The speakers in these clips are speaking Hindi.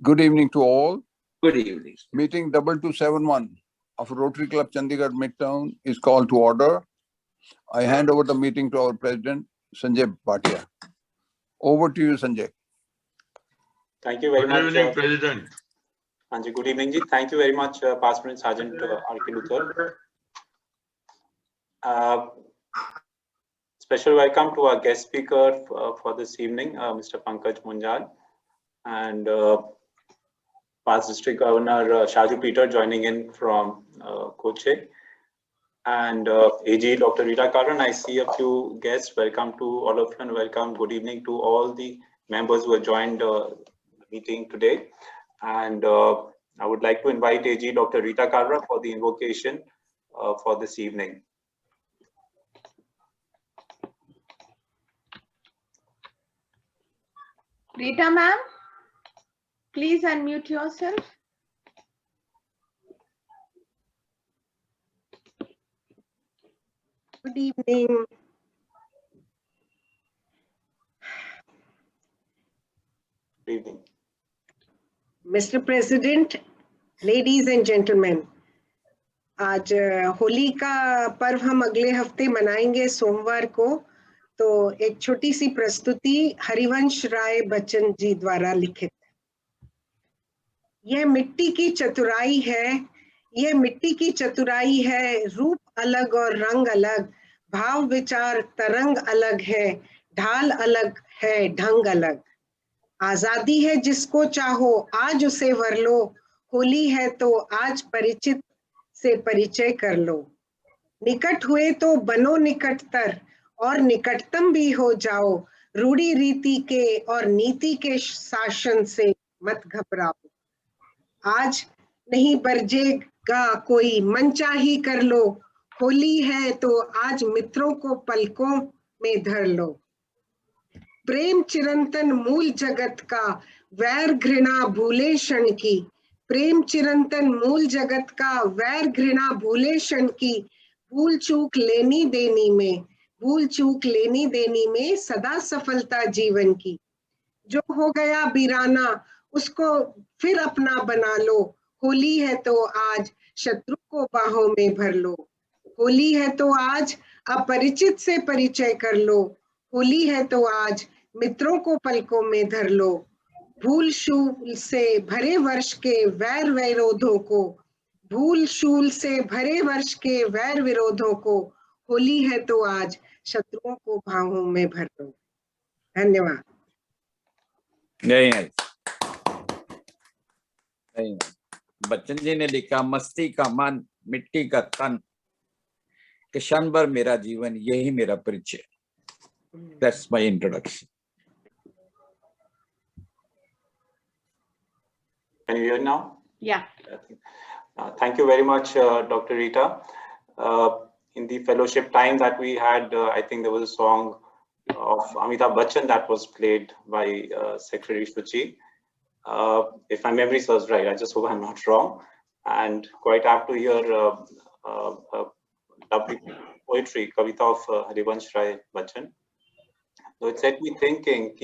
Good evening to all. Good evening. Meeting 2271 of Rotary Club Chandigarh Midtown is called to order. I hand over the meeting to our President, Sanjay Bhatia. Over to you, Sanjay. Thank you very much. Good evening, President. Anji, good evening, Ji. Thank you very much, Past Prince Sergeant R.K. Luther. Special welcome to our guest speaker for this evening, Mr. Pankaj Munjal, and Past District Governor Shaju Peter joining in from Koche, and AG Dr. Rita Karan. I see a few guests. Welcome to all of you and welcome. Good evening to all the members who have joined the meeting today. And I would like to invite AG Dr. Rita Karan for the invocation for this evening. Rita ma'am, please unmute yourself. Good evening. Good evening. Mr. President, ladies and gentlemen, आज होली का पर्व हम अगले हफ्ते मनाएंगे सोमवार को, तो एक छोटी सी प्रस्तुति हरिवंश राय बच्चन जी द्वारा लिखित। यह मिट्टी की चतुराई है, यह मिट्टी की चतुराई है, रूप अलग और रंग अलग, भाव विचार तरंग अलग है, ढाल अलग है, ढंग अलग। आजादी है जिसको चाहो आज उसे वर लो, होली है तो आज परिचित से परिचय कर लो। निकट हुए तो बनो निकटतर और निकटतम भी हो जाओ, रूढ़ी रीति के और नीति के शासन से मत घबराओ। आज नहीं बरजेगा कोई मनचाही कर लो, होली है तो आज मित्रों को पलकों में धर लो। प्रेम चिरंतन मूल जगत का, वैर घृणा भूले क्षण की, प्रेम चिरंतन मूल जगत का, वैर घृणा भूले क्षण की, भूल चूक लेनी देनी में, भूल चूक लेनी देनी में सदा सफलता जीवन की। जो हो गया वीराना उसको फिर अपना बना लो, होली है तो आज शत्रु को बाहों में भर लो। होली है तो आज अपरिचित से परिचय कर लो, होली है तो आज मित्रों को पलकों में धर लो। भूल शूल से भरे वर्ष के वैर विरोधों को, भूल शूल से भरे वर्ष के वैर विरोधों को, होली है तो आज शत्रुओं को बाहों में भर लो। धन्यवाद। बच्चन जी ने लिखा, मस्ती का मन मिट्टी का तन, कि क्षण भर मेरा जीवन यही मेरा परिचय। That's my introduction. Can you hear now? Yeah. Thank you very much, Dr. Rita. In the fellowship time that we had, I think there was a song of Amitabh Bachchan that was played by Secretary Shuchi. If my memory serves right, I just hope I'm not wrong. And quite apt to hear lovely poetry, Kavita of Harivansh Rai Bachchan. So it set me thinking,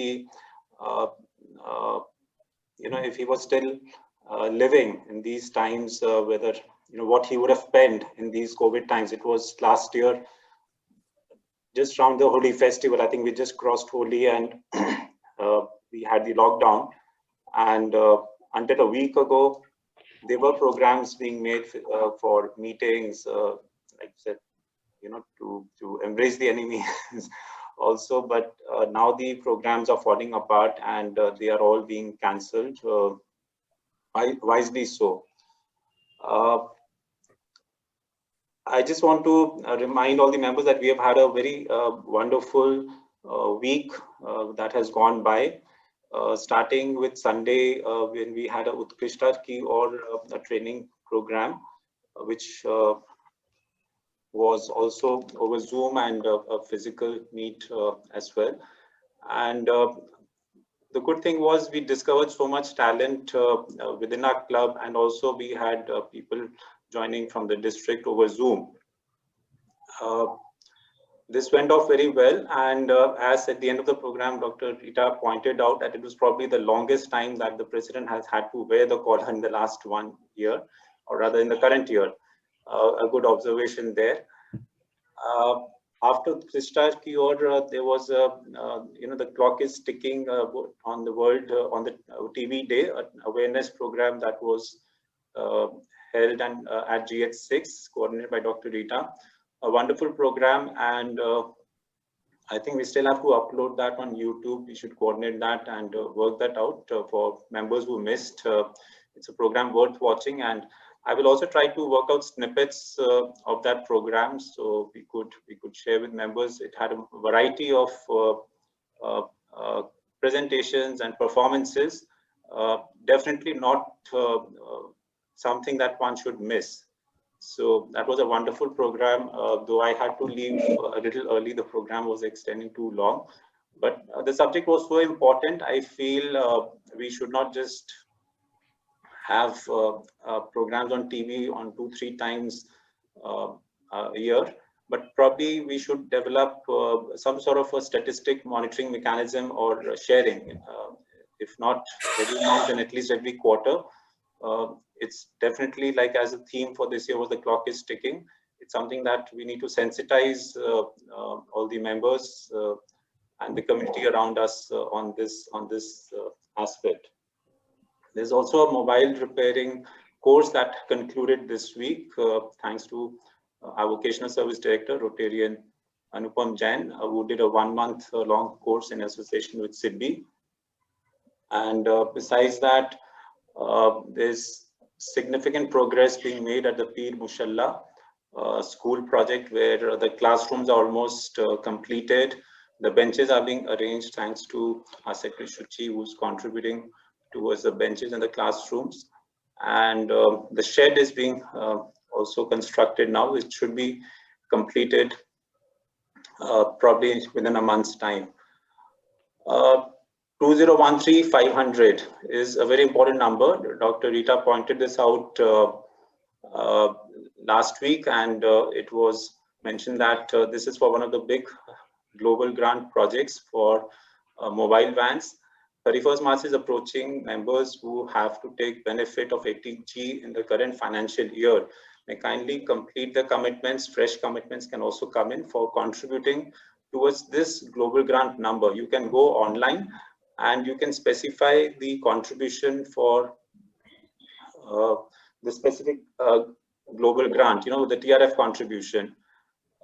if he was still living in these times, whether, what he would have penned in these COVID times. It was last year, just around the Holi festival. I think we just crossed Holi and we had the lockdown. And until a week ago, there were programs being made for meetings, like I said, to embrace the enemy also. But now the programs are falling apart and they are all being cancelled, wisely so. I just want to remind all the members that we have had a very wonderful week that has gone by. Starting with Sunday, when we had a Utkrishta Ki or a training program, which was also over Zoom and a physical meet as well. And the good thing was we discovered so much talent within our club, and also we had people joining from the district over Zoom. this went off very well, and as at the end of the program, Dr. Rita pointed out that it was probably the longest time that the president has had to wear the collar in the last 1 year, or rather in the current year. A good observation there. After Krishna ki order, there was a, the clock is ticking on the world, on the TV day, an awareness program that was held and at GH6, coordinated by Dr. Rita. A wonderful program, and I think we still have to upload that on YouTube. We should coordinate that and work that out for members who missed. It's a program worth watching, and I will also try to work out snippets of that program, so we could share with members. It had a variety of presentations and performances. Definitely not something that one should miss. So that was a wonderful program. Though I had to leave a little early, the program was extending too long. But the subject was so important. I feel we should not just have programs on TV on 2-3 times a year, but probably we should develop some sort of a statistic monitoring mechanism or sharing, if not every month, then at least every quarter. It's definitely, like, as a theme for this year was the clock is ticking. It's something that we need to sensitize all the members and the community around us on this aspect. There's also a mobile repairing course that concluded this week, thanks to our vocational service director, Rotarian Anupam Jain, who did a 1-month long course in association with SIDBI. And besides that, there's significant progress being made at the Peer Mushalla school project, where the classrooms are almost completed. The benches are being arranged thanks to our Secretary Shuchi, who's contributing towards the benches in the classrooms. And the shed is being also constructed now, which should be completed probably within a month's time. 2013-500 is a very important number. Dr. Rita pointed this out last week, and it was mentioned that this is for one of the big global grant projects for mobile vans. 31st March is approaching. Members who have to take benefit of 80G in the current financial year may kindly complete the commitments. Fresh commitments can also come in for contributing towards this global grant number. You can go online and you can specify the contribution for the specific global grant, the TRF contribution.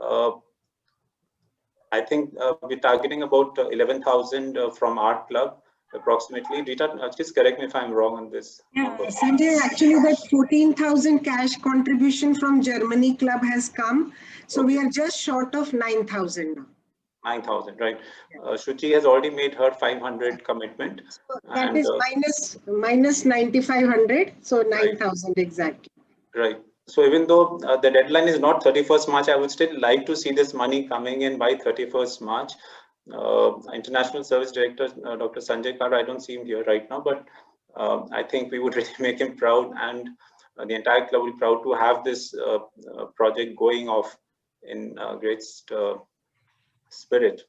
I think we're targeting about 11,000 from Art Club, approximately. Rita, just correct me if I'm wrong on this. Yeah, Sanjay, actually that 14,000 cash contribution from Germany Club has come. So we are just short of 9,000 now. 9,000, right? Shuchi has already made her 500 commitment. So that is minus 9,500, so 9,000 exactly. Right. So even though the deadline is not 31st March, I would still like to see this money coming in by 31st March. International Service Director, Dr. Sanjay Kar, I don't see him here right now, but I think we would really make him proud, and the entire club will be proud to have this project going off in great spirit.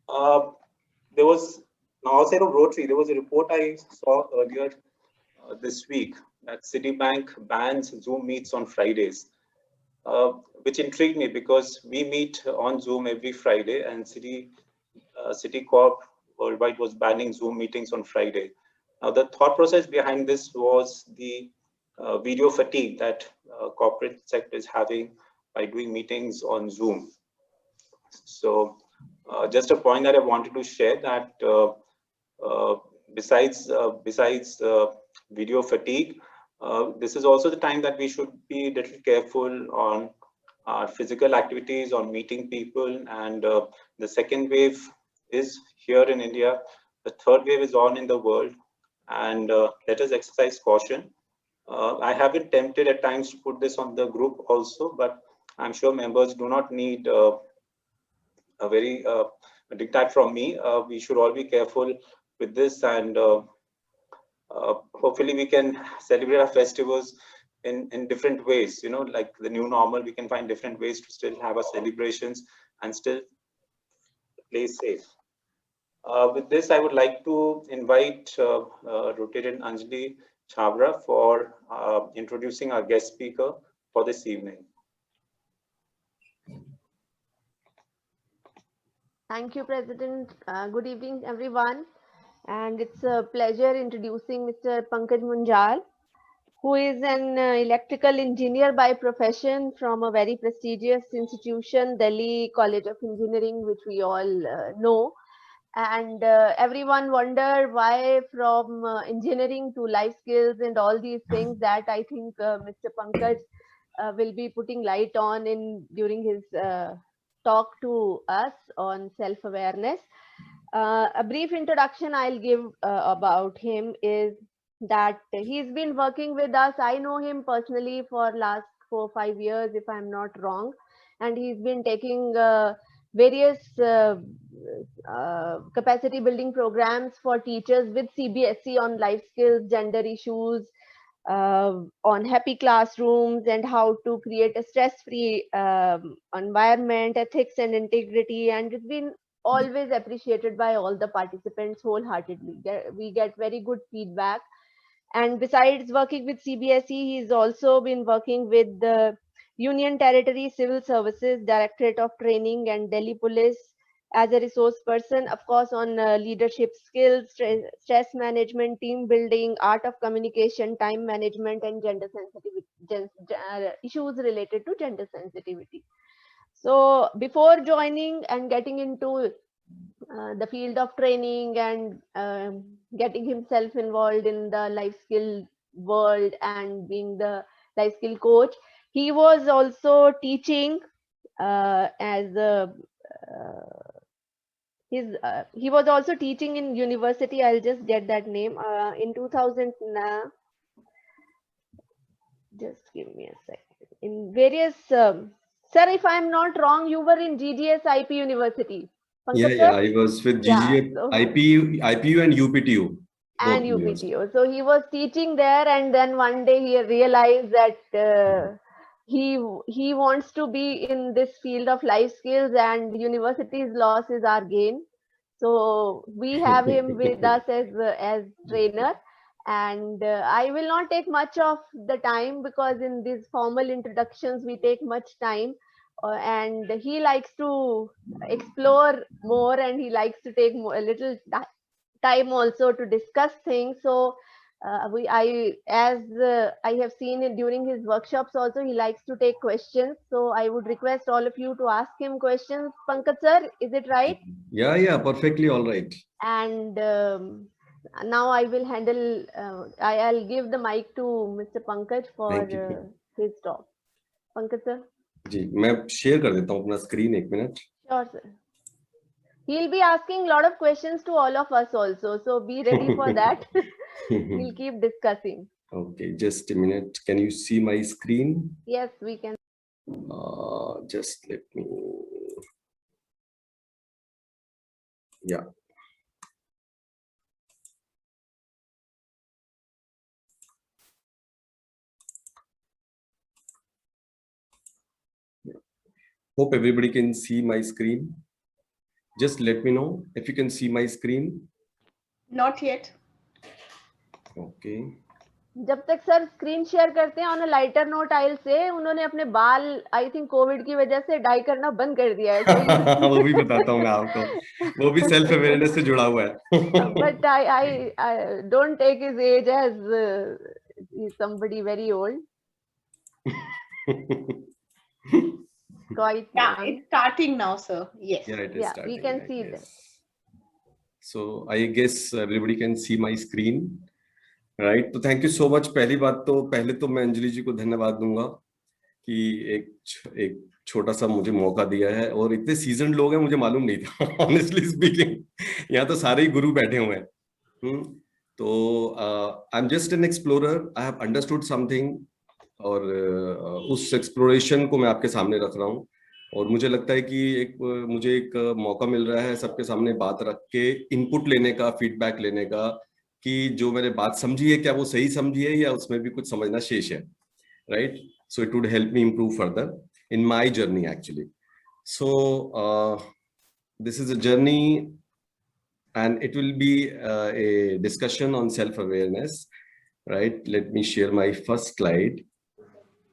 There was, now outside of Rotary, there was a report I saw earlier this week that Citibank bans Zoom meets on Fridays, which intrigued me because we meet on Zoom every Friday, and Citicorp worldwide was banning Zoom meetings on Friday. Now, the thought process behind this was the video fatigue that corporate sector is having by doing meetings on Zoom. So just a point that I wanted to share, that besides video fatigue, this is also the time that we should be a little careful on our physical activities, on meeting people. And the second wave is here in India. The third wave is on in the world. And let us exercise caution. I have been tempted at times to put this on the group also, but I'm sure members do not need a very diktat from me. We should all be careful with this, and hopefully we can celebrate our festivals in different ways, like the new normal. We can find different ways to still have our celebrations and still play safe. With this, I would like to invite Rotarian Anjali Chabra for introducing our guest speaker for this evening. Thank you, President. Good evening, everyone. And it's a pleasure introducing Mr. Pankaj Munjal, who is an electrical engineer by profession from a very prestigious institution, Delhi College of Engineering, which we all know. And everyone wonder why from engineering to life skills and all these things that I think Mr. Pankaj will be putting light on during his talk to us on self-awareness. A brief introduction I'll give about him is that he's been working with us. I know him personally for last 4 or 5 years, if I'm not wrong, and he's been taking various capacity building programs for teachers with CBSE on life skills, gender issues, on happy classrooms, and how to create a stress-free environment, ethics and integrity. And it's been always appreciated by all the participants wholeheartedly. We get very good feedback. And besides working with CBSE, he's also been working with the Union Territory Civil Services Directorate of Training and Delhi Police as a resource person, of course, on leadership skills, stress management, team building, art of communication, time management, and gender sensitivity, issues related to gender sensitivity. So before joining and getting into the field of training and getting himself involved in the life skill world and being the life skill coach, he was also teaching as a he was also teaching in university. I'll just get that name in 2000. Just give me a second. In various, sir, if I'm not wrong, you were in GGS IP University. Pankaj, Yeah, I was with GGS, so, IPU and UPTU. And UPTU. So he was teaching there, and then one day he realized that he wants to be in this field of life skills, and university's loss is our gain. So we have him with us as trainer. And I will not take much of the time, because in these formal introductions we take much time, and he likes to explore more, and he likes to take a little time also to discuss things. So I have seen it during his workshops also, he likes to take questions. So I would request all of you to ask him questions. Pankaj sir, is it right? Yeah, perfectly all right. And now I will handle, I'll give the mic to Mr. Pankaj for his talk. Pankaj sir. जी, मैं शेयर कर देता हूँ अपना स्क्रीन, एक minute. Sure sir. He'll be asking a lot of questions to all of us also, so be ready for that. We'll keep discussing. Okay, just a minute. Can you see my screen? Yes, we can. Just let me. Yeah. Hope everybody can see my screen. Just let me know if you can see my screen. Not yet. Okay. जब तक सर स्क्रीन शेयर करते हैं, on a lighter note I will say, उन्होंने अपने बाल आई थिंक कोविड की वजह से डाई करना बंद कर दिया है. वो भी बताता हूँ मैं आपको, वो भी सेल्फ अवेयरनेस से जुड़ा हुआ है. But I don't take his age as he's somebody very old. Quite Yeah, it's starting now, sir. Yes. Yeah, it is Yeah, starting. we can see that. So I guess everybody can see my screen. Right, तो थैंक यू सो मच. पहली बात तो पहले तो मैं अंजलि जी को धन्यवाद दूंगा कि एक छोटा सा मुझे मौका दिया है, और इतने सीजन लोग हैं मुझे मालूम नहीं था ऑनेस्टली स्पीकिंग. यहाँ तो सारे ही गुरु बैठे हुए हैं. तो I am just an explorer. I have understood something, और उस एक्सप्लोरेशन को मैं आपके सामने रख रहा हूँ. और मुझे लगता है कि मुझे एक मौका मिल रहा है सबके सामने बात रख के इनपुट लेने का, फीडबैक लेने का, कि जो मैंने बात समझी है क्या वो सही समझी है या उसमें भी कुछ समझना शेष है. Right, so it would help me improve further in my journey actually. So this is a journey, and it will be a discussion on self-awareness, right? Let me share my first slide.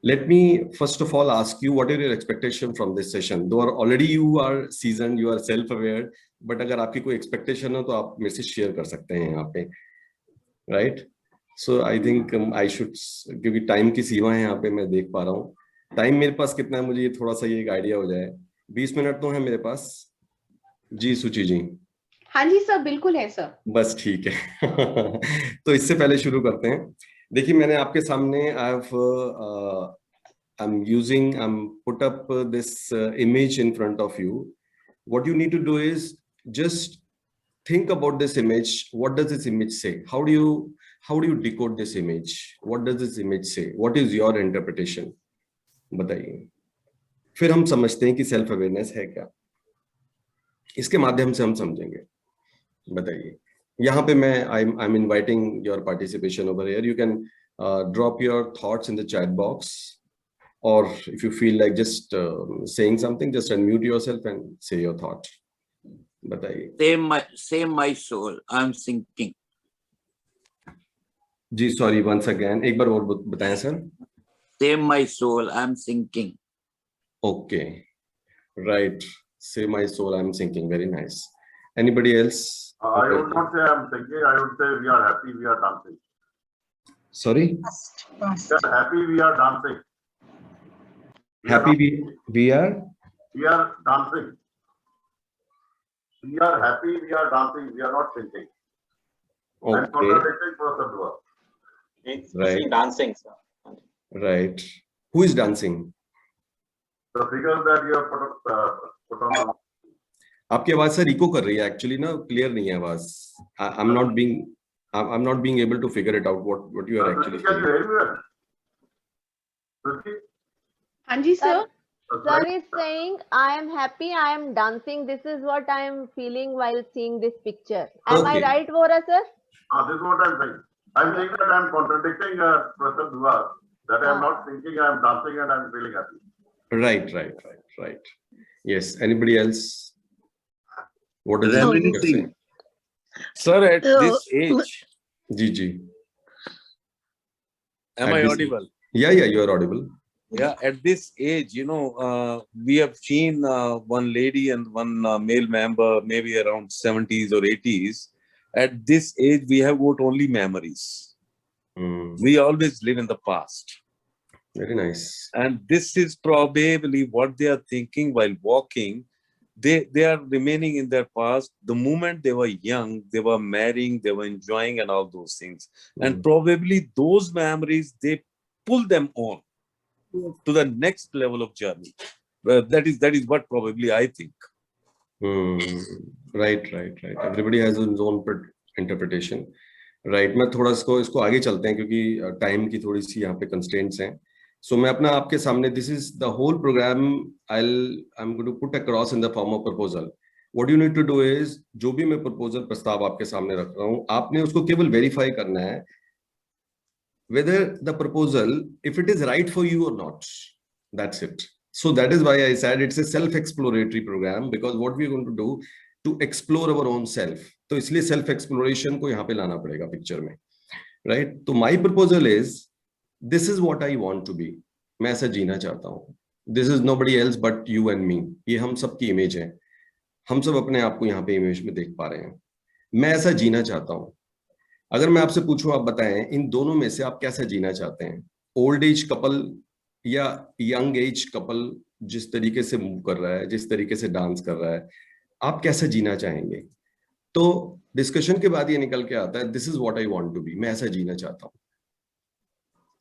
Let me first of all ask you, what are your expectation from this session? Though already you are seasoned, you are self-aware, but अगर आपकी कोई expectation हो तो आप मेरे से share कर सकते हैं यहाँ पे, right? So I think I should, क्योंकि time की सीमा है यहाँ पे, मैं देख पा रहा हूँ time मेरे पास कितना है, मुझे ये थोड़ा सा ये एक आइडिया हो जाए। 20 मिनट तो है मेरे पास जी, सुची जी। हाँ जी सर, बिल्कुल है सर। बस ठीक है। तो इससे पहले शुरू करते हैं। देखिए, मैंने आपके सामने I'm put up this image in front of you. What you need to do is just think about this image. What does this image say? How do you decode this image? What does this image say? What is your interpretation? बताइए। फिर हम समझते हैं कि सेल्फ अवेयरनेस है क्या। इसके माध्यम से हम समझेंगे। बताइए। यहाँ पे मैं I'm inviting your participation over here. You can drop your thoughts in the chat box, or if you feel like just saying something, just unmute yourself and say your thought. बताइए। Save my soul, I'm thinking. Ji sorry, once again एक बार और बताएं sir. Save my soul, I'm thinking. Okay, right. Save my soul, I'm thinking. Very nice. Anybody else? I would not say I'm thinking. I would say we are happy. We are dancing. Sorry. We are happy. We are dancing. Happy we are. We are dancing. We are happy. We are dancing. We are not thinking. I'm Okay. contradicting Professor Dua. It's Right. dancing, sir. Right. Who is dancing? The figures that you have put on the. आपकी आवाज सर इको कर रही है एक्चुअली ना, क्लियर नहीं है आवाज। I'm not being able to figure it out what you are actually Can you saying. hear me well? Suchi? हाँ जी sir. Sir is saying, I am happy, I am dancing. This is what I am feeling while seeing this picture. Am I Okay. right, Vora sir? This is what I'm saying. I'm saying that I'm contradicting Professor Dua, that I'm not thinking, I'm dancing and I'm feeling happy. Right. Yes. Anybody else? What is Reminiscing. it saying? Sir, at this age, जी. am At I this- audible? Yeah, you are audible. Yeah, at this age, we have seen one lady and one male member, maybe around 70s or 80s. At this age, we have got only memories. We always live in the past. Very nice. And this is probably what they are thinking while walking. They are remaining in their past. The moment they were young, they were marrying, they were enjoying and all those things. And probably those memories, they pull them on to the next level of journey. That is what probably I think. Right. Everybody has his own interpretation. Right. मैं थोड़ा इसको आगे चलते हैं क्योंकि टाइम की थोड़ी सी यहाँ पे कंस्ट्रेंट्स हैं. So मैं अपना आपके सामने, this is the whole program I'm going to put across in the form of proposal. What you need to do is, जो भी मैं proposal प्रस्ताव आपके सामने रख रहा हूँ, आपने उसको केवल verify करना है whether the proposal, if it is right for you or not. That's it. So that is why I said it's a self-exploratory program, because what we are going to do to explore our own self. तो इसलिए self exploration को यहाँ पे लाना पड़ेगा picture में, right? तो my proposal is, this is what I want to be. मैं ऐसा जीना चाहता हूँ. This is nobody else but you and me. ये हम सब की image है. हम सब अपने आप को यहाँ पे image में देख पा रहे हैं. मैं ऐसा जीना चाहता हूँ. अगर मैं आपसे पूछूं, आप बताएं इन दोनों में से आप कैसा जीना चाहते हैं? ओल्ड एज कपल या यंग एज कपल, जिस तरीके से मूव कर रहा है, जिस तरीके से डांस कर रहा है, आप कैसा जीना चाहेंगे? तो डिस्कशन के बाद ये निकल के आता है, this is what I want to be. मैं ऐसा जीना चाहता हूँ.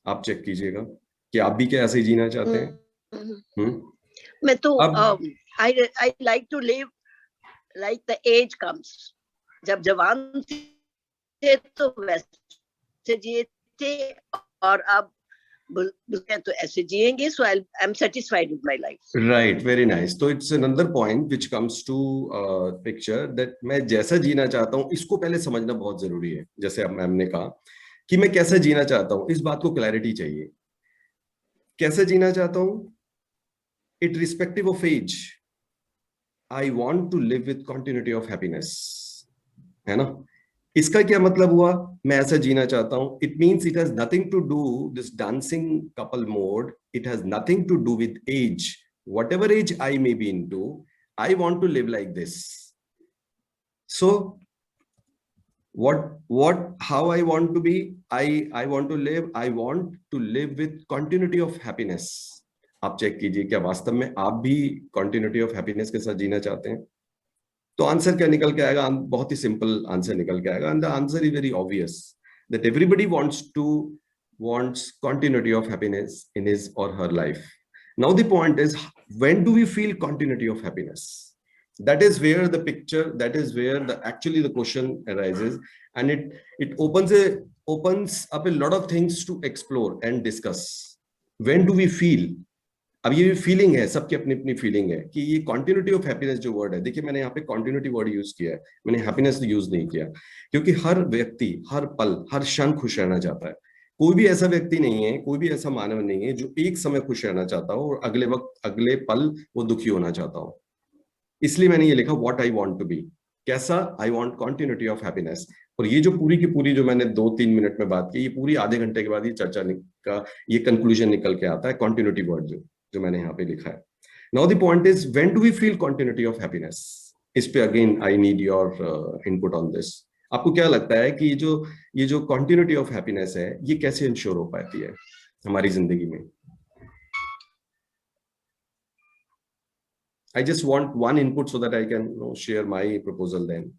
आप चेक कीजिएगा कि आप भी क्या ऐसे जीना चाहते हैं. मैं तो अब I like to live like the age comes. जब जवान थे तो वैसे जिए थे और अब तो ऐसे जिएंगे. So I'm satisfied with my life. Right, very nice. So it's another point which comes to picture that मैं जैसा जीना चाहता हूँ, इसको पहले समझना बहुत जरूरी है. जैसे अब मैम ने कहा कि मैं कैसा जीना चाहता हूँ, इस बात को क्लैरिटी चाहिए. कैसा जीना चाहता हूँ, it respective of age. I want to live with continuity of happiness, है ना? इसका क्या मतलब हुआ? मैं ऐसा जीना चाहता हूं. It means it has nothing to do, this dancing couple mode, it has nothing to do with age. Whatever age I may be into, I want to live like this. So how I want to be, I want to live with continuity of happiness. आप चेक कीजिए क्या वास्तव में आप भी continuity of happiness के साथ जीना चाहते हैं? तो आंसर क्या निकल के आएगा? बहुत ही सिंपल आंसर निकल के आएगा, and the answer is very obvious that everybody wants continuity of happiness in his or her life. Now the point is, when do we feel continuity of happiness? That is where actually the question arises, and it opens up a lot of things to explore and discuss. When do we feel? अब ये फीलिंग है, सबकी अपनी अपनी फीलिंग है कि ये कॉन्टिन्यूटी ऑफ हैप्पीनेस जो वर्ड है, देखिए मैंने यहाँ पे कॉन्टिन्यूटी वर्ड यूज किया है, मैंने हैप्पीनेस यूज नहीं किया, क्योंकि हर व्यक्ति हर पल हर क्षण खुश रहना चाहता है. कोई भी ऐसा व्यक्ति नहीं है, कोई भी ऐसा मानव नहीं है जो एक समय खुश रहना चाहता हो और अगले पल वो दुखी होना चाहता हो. इसलिए मैंने ये लिखा what I want to be. कैसा? I want continuity of happiness. और ये जो पूरी की पूरी जो मैंने 2-3 मिनट में बात की, ये पूरी आधे घंटे के बाद ये चर्चा का ये कंक्लूजन निकल के आता है, कॉन्टिन्यूटी वर्ड जो मैंने यहाँ पे लिखा है. Now the point is, when do we feel continuity of happiness? इस पे again I need your input on this. आपको क्या लगता है कि ये जो कॉन्टिन्यूटी ऑफ हैप्पीनेस है, ये कैसे इंश्योर हो पाती है हमारी जिंदगी में? I just want one input so that I can share my proposal then.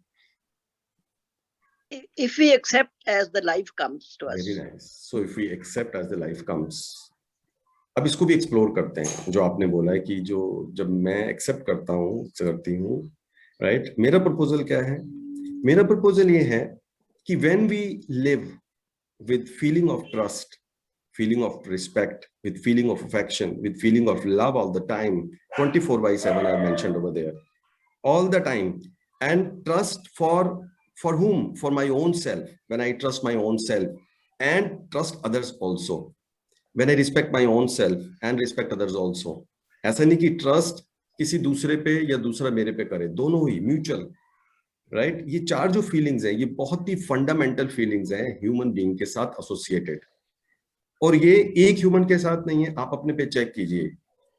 If we accept as the life comes to us. Very nice. So if we accept as the life comes. अब इसको भी एक्सप्लोर करते हैं, जो आपने बोला है कि जब मैं एक्सेप्ट करती हूँ, राइट? मेरा प्रपोजल क्या है? मेरा प्रपोजल ये है कि when we live with feeling of trust, feeling of respect, with feeling of affection, with feeling of love all the time, 24/7 I mentioned over there, all the time, and trust for whom? For my own self. When I trust my own self and trust others also. When I respect my own self and respect others also. ऐसा नहीं कि ट्रस्ट किसी दूसरे पे या दूसरा मेरे पे करे, दोनों ही म्यूचुअल, राइट? ये चार जो फीलिंग्स हैं, ये बहुत ही फंडामेंटल फीलिंग्स हैं ह्यूमन बीइंग के साथ एसोसिएटेड. और ये एक ह्यूमन के साथ नहीं है. आप अपने पे चेक कीजिए,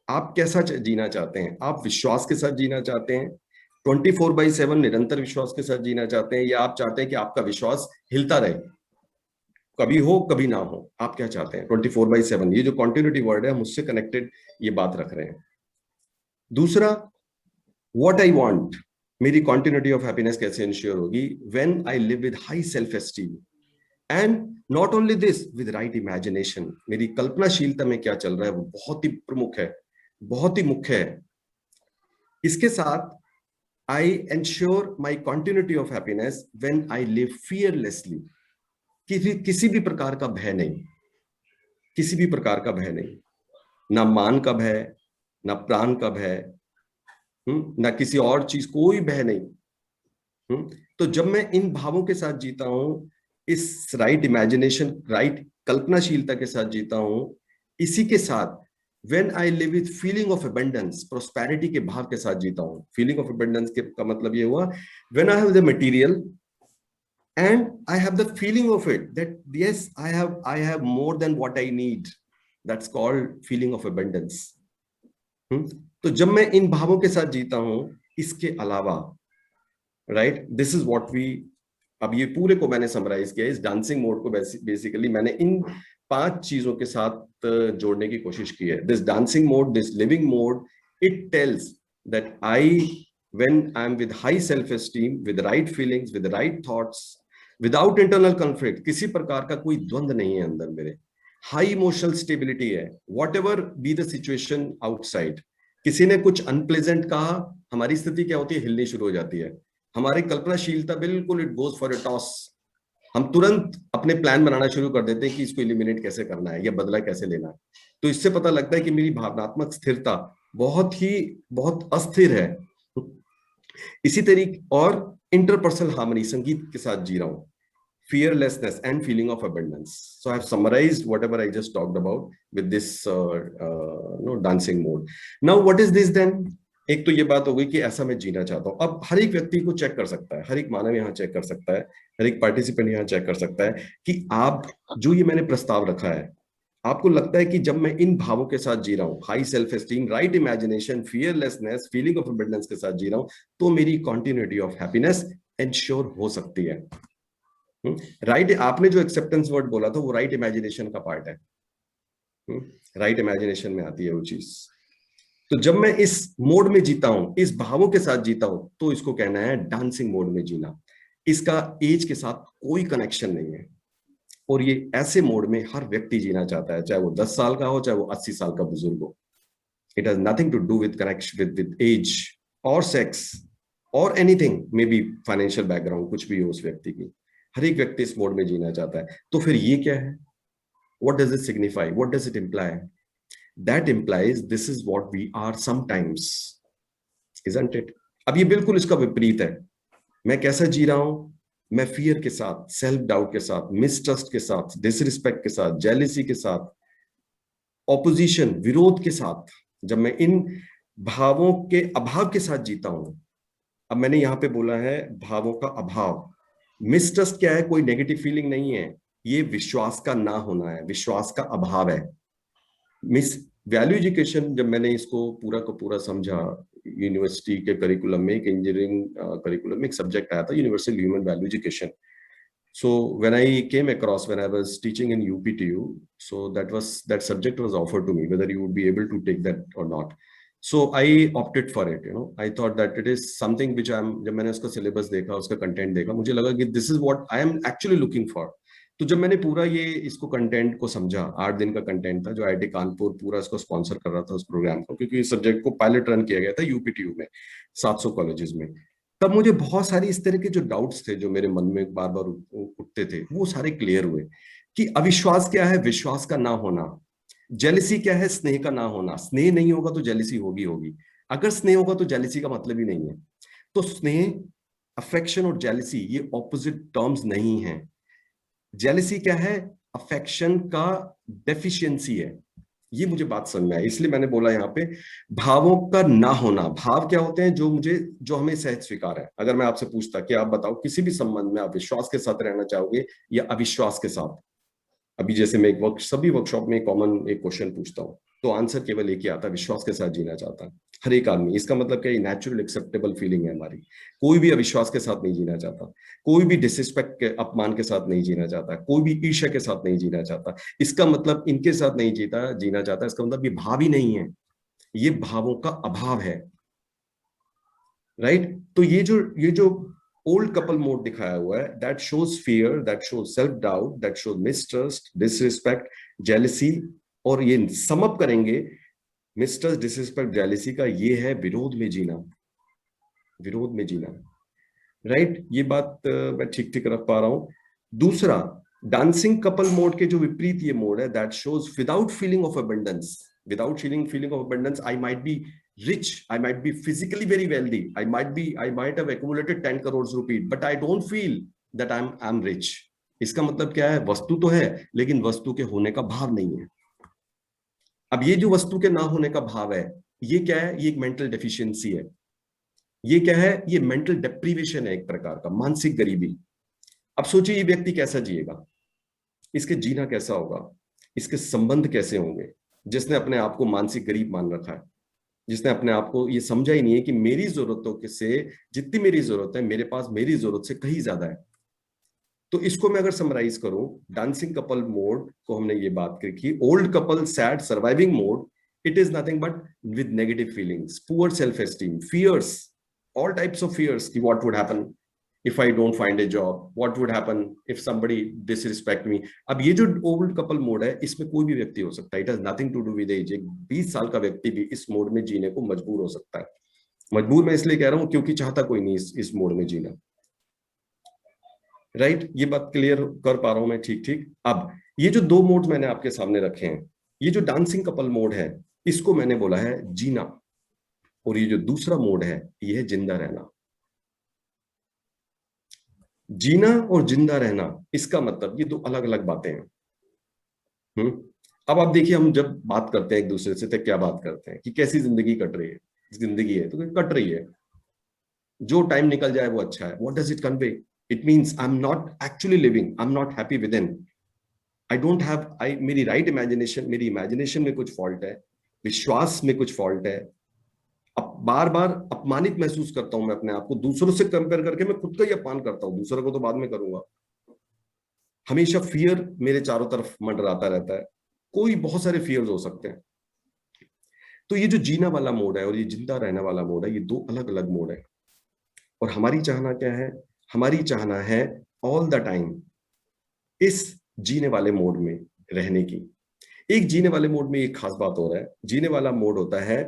आप कैसा जीना चाहते हैं? आप विश्वास के साथ जीना चाहते हैं, 24/7 निरंतर विश्वास के साथ जीना चाहते हैं, या आप चाहते हैं कि आपका विश्वास हिलता रहे, कभी हो कभी ना हो? आप क्या चाहते हैं? 24/7. ये जो कॉन्टिन्यूटी वर्ड है, हम उससे कनेक्टेड ये बात रख रहे हैं. दूसरा, व्हाट आई वांट, मेरी कॉन्टिन्यूटी ऑफ हैप्पीनेस कैसे इंश्योर होगी? When I live with high self esteem, and not only this, with right imagination. मेरी कल्पनाशीलता में क्या चल रहा है वो बहुत ही प्रमुख है, बहुत ही मुख्य है. इसके साथ I ensure my continuity of happiness when I live fearlessly. किसी भी प्रकार का भय नहीं, किसी भी प्रकार का भय नहीं, ना मान का भय, ना प्राण का भय, ना किसी और चीज, कोई भय नहीं. तो जब मैं इन भावों के साथ जीता हूं, इस राइट इमेजिनेशन, राइट कल्पनाशीलता के साथ जीता हूं, इसी के साथ when I live with feeling of abundance, prosperity के भाव के साथ जीता हूं. feeling of abundance का मतलब ये हुआ, when I have the material and I have the feeling of it, that yes, I have more than what I need. That's called feeling of abundance. तो जब मैं इन भावों के साथ जीता हूं, इसके अलावा, right, this is what we, अब ये पूरे को मैंने समराइज किया, इस डांसिंग मोड को बेसिकली मैंने इन 5 चीजों के साथ जोड़ने की कोशिश की है. This dancing mode, this living mode, it tells that when I'm with high self-esteem, with right feelings, with right thoughts, without internal conflict, किसी प्रकार का कोई द्वंद्व नहीं है अंदर मेरे, high emotional stability है, whatever be the situation outside. किसी ने कुछ unpleasant कहा, हमारी स्थिति क्या होती है? हिलनी शुरू हो जाती है. हमारी कल्पनाशीलता बिल्कुल it goes for a toss. हम तुरंत अपने प्लान बनाना शुरू कर देते हैं कि इसको एलिमिनेट कैसे करना है या बदला कैसे लेना है. तो इससे पता लगता है कि मेरी भावनात्मक स्थिरता बहुत अस्थिर है. इसी तरीके और इंटरपर्सनल हार्मनी, संगीत के साथ जी रहा हूं, fearlessness and feeling of abundance. So I have summarized whatever I just talked about with this dancing mode. Now what is this then? एक तो ये बात हो गई कि ऐसा मैं जीना चाहता हूं। अब हर एक व्यक्ति को चेक कर सकता है, हर एक मानव यहाँ चेक कर सकता है, हर एक पार्टिसिपेंट यहाँ चेक कर सकता है कि आप जो ये मैंने प्रस्ताव रखा है, आपको लगता है कि जब मैं इन भावों के साथ जी रहा हूँ, high self esteem, right imagination, fearlessness, feeling of abundance के साथ जी रहा हूँ, तो मेरी कॉन्टिन्यूटी ऑफ हैप्पीनेस इंश्योर हो सकती है। राइट, आपने जो एक्सेप्टेंस वर्ड बोला था वो राइट इमेजिनेशन का पार्ट है। राइट इमेजिनेशन में आती है वो चीज। तो जब मैं इस मोड में जीता हूं, इस भावों के साथ जीता हूं, तो इसको कहना है डांसिंग मोड में जीना। इसका एज के साथ कोई कनेक्शन नहीं है, और ये ऐसे मोड में हर व्यक्ति जीना चाहता है, चाहे वो 10 साल का हो, चाहे वो 80 साल का बुजुर्ग हो। It has nothing to do with connection with age और सेक्स और anything, maybe financial background, कुछ भी हो उस व्यक्ति की। हर एक व्यक्ति इस मोड में जीना चाहता है। तो फिर ये क्या है? What does it signify? What does it imply? That implies this is what we are sometimes, isn't it? अब ये बिल्कुल इसका विपरीत है। मैं कैसा जी रहा हूं? मैं फियर के साथ, सेल्फ डाउट के साथ, मिसट्रस्ट के साथ, डिसरिस्पेक्ट के साथ, जेलिसी के साथ, ऑपोजिशन, विरोध के साथ, जब मैं इन भावों के अभाव के साथ जीता हूं। अब मैंने यहां पे बोला है भावों का अभाव। मिसट्रस्ट क्या है? कोई नेगेटिव फीलिंग नहीं है, ये विश्वास का ना होना है, विश्वास का अभाव है। मिस वैल्यू एजुकेशन, जब मैंने इसको पूरा का पूरा समझा, यूनिवर्सिटी के करिकुलम में, एक इंजीनियरिंग करिकुलम में एक सब्जेक्ट आया था, universal human value education. So when I came across, when I was teaching in UPTU, so that subject was offered to me, whether you would be able to take that or not. So I opted for it. I thought that it is something which जब मैंने उसका सिलेबस देखा, उसका कंटेंट देखा, मुझे लगा कि this is what I am actually looking for. तो जब मैंने पूरा इसको कंटेंट को समझा, 8 दिन का कंटेंट था जो IIT कानपुर पूरा इसको स्पॉन्सर कर रहा था उस प्रोग्राम को, क्योंकि इस सब्जेक्ट को पायलट रन किया गया था UPTU में 700 कॉलेजेस में। तब मुझे बहुत सारी इस तरह के जो डाउट्स थे, जो मेरे मन में बार बार उठते थे, वो सारे क्लियर हुए कि अविश्वास क्या है? विश्वास का ना होना। जेलिसी क्या है? स्नेह का ना होना। स्नेह नहीं होगा तो जेलिसी होगी। अगर स्नेह होगा तो जेलिसी का मतलब ही नहीं है। तो स्नेह, अफेक्शन और जेलिसी ये ऑपोजिट टर्म्स नहीं है। जेलिसी क्या है? अफेक्शन का डेफिशिएंसी है। ये मुझे बात समझ में आई, इसलिए मैंने बोला यहाँ पे भावों का ना होना। भाव क्या होते हैं? जो हमें सहज स्वीकार है। अगर मैं आपसे पूछता कि आप बताओ किसी भी संबंध में आप विश्वास के साथ रहना चाहोगे या अविश्वास के साथ? अभी जैसे मैं सभी वर्कशॉप में कॉमन एक क्वेश्चन पूछता हूँ, तो आंसर केवल एक ही आता है, विश्वास के साथ जीना चाहता है हर एक आदमी। इसका मतलब क्या? नेचुरल एक्सेप्टेबल फीलिंग है हमारी। कोई भी अविश्वास के साथ नहीं जीना चाहता, कोई भी डिसरिस्पेक्ट के, अपमान के साथ नहीं जीना चाहता, कोई भी ईर्ष्या के साथ नहीं जीना चाहता। इसका मतलब इनके साथ नहीं जीना चाहता, इसका मतलब ये भाव ही नहीं है, ये भावों का अभाव है। राइट? तो ये जो ओल्ड कपल मोड दिखाया हुआ है, that shows fear, that shows self doubt, that shows mistrust, disrespect, jealousy, और ये सम अप करेंगे मिसट्रस्ट, डिसरिस्पेक्ट, जेलसी का ये है विरोध में जीना। विरोध में जीना। राइट? ये बात मैं ठीक रख पा रहा हूं। दूसरा, डांसिंग कपल मोड के जो विपरीत ये मोड है, that shows without feeling of abundance. Without feeling of abundance, I might be rich, I might be physically very wealthy, I might have accumulated 10 crores rupees, but I don't feel that I'm rich. इसका मतलब क्या है? वस्तु तो है, लेकिन वस्तु के होने का भाव नहीं है। अब ये जो वस्तु के ना होने का भाव है, ये क्या है? ये एक मेंटल डेफिशिएंसी है। ये क्या है? ये मेंटल डेप्रीवेशन है, एक प्रकार का मानसिक गरीबी। अब सोचिए ये व्यक्ति कैसा जिएगा, इसके जीना कैसा होगा, इसके संबंध कैसे होंगे, जिसने अपने आप को मानसिक गरीब मान रखा है, जिसने अपने आप को ये समझा ही नहीं है कि मेरी जरूरतों से जितनी मेरी जरूरत है, मेरे पास मेरी जरूरत से कहीं ज्यादा है। तो इसको मैं अगर समराइज करूं, डांसिंग कपल मोड को हमने ये बात की, old couple said surviving mode, it is nothing but with negative feelings, poor self esteem, fears, all types of fears कि what would happen if I don't find a job, what would happen if somebody disrespect me. अब ये जो ओल्ड कपल मोड है, इसमें कोई भी व्यक्ति हो सकता है, it has nothing to do with age. एक 20 साल का व्यक्ति भी इस मोड में जीने को मजबूर हो सकता है। मजबूर मैं इसलिए कह रहा हूं क्योंकि चाहता कोई नहीं इस मोड में जीना। राइट? ये बात क्लियर कर पा रहा हूं मैं? ठीक। अब ये जो 2 मोड मैंने आपके सामने रखे हैं, ये जो डांसिंग कपल मोड है, इसको मैंने बोला है जीना, और ये जो दूसरा मोड है, ये है जिंदा रहना। जीना और जिंदा रहना, इसका मतलब ये 2 अलग अलग बातें हैं। अब आप देखिए, हम जब बात करते हैं एक दूसरे से तो क्या बात करते हैं कि कैसी जिंदगी कट रही है। जिंदगी है तो कट रही है, जो टाइम निकल जाए वो अच्छा है। What does it convey? It means I am not actually living, I am not happy with in, I don't have मेरी राइट इमेजिनेशन, मेरी इमेजिनेशन में कुछ फॉल्ट है, विश्वास में कुछ फॉल्ट है। अब बार बार अपमानित महसूस करता हूं मैं अपने आप को, दूसरों से कंपेयर करके मैं खुद का ही अपमान करता हूं, दूसरों को तो बाद में करूंगा। हमेशा फियर मेरे चारों तरफ मंडराता रहता है, कोई बहुत सारे फियर्स हो सकते हैं। तो ये जो जीना वाला मोड है और ये जिंदा रहने वाला मोड है, ये दो अलग अलग मोड है। और हमारी चाहना क्या है? हमारी चाहना है ऑल द टाइम इस जीने वाले मोड में रहने की। एक जीने वाले मोड में एक खास बात हो रहा है, जीने वाला मोड होता है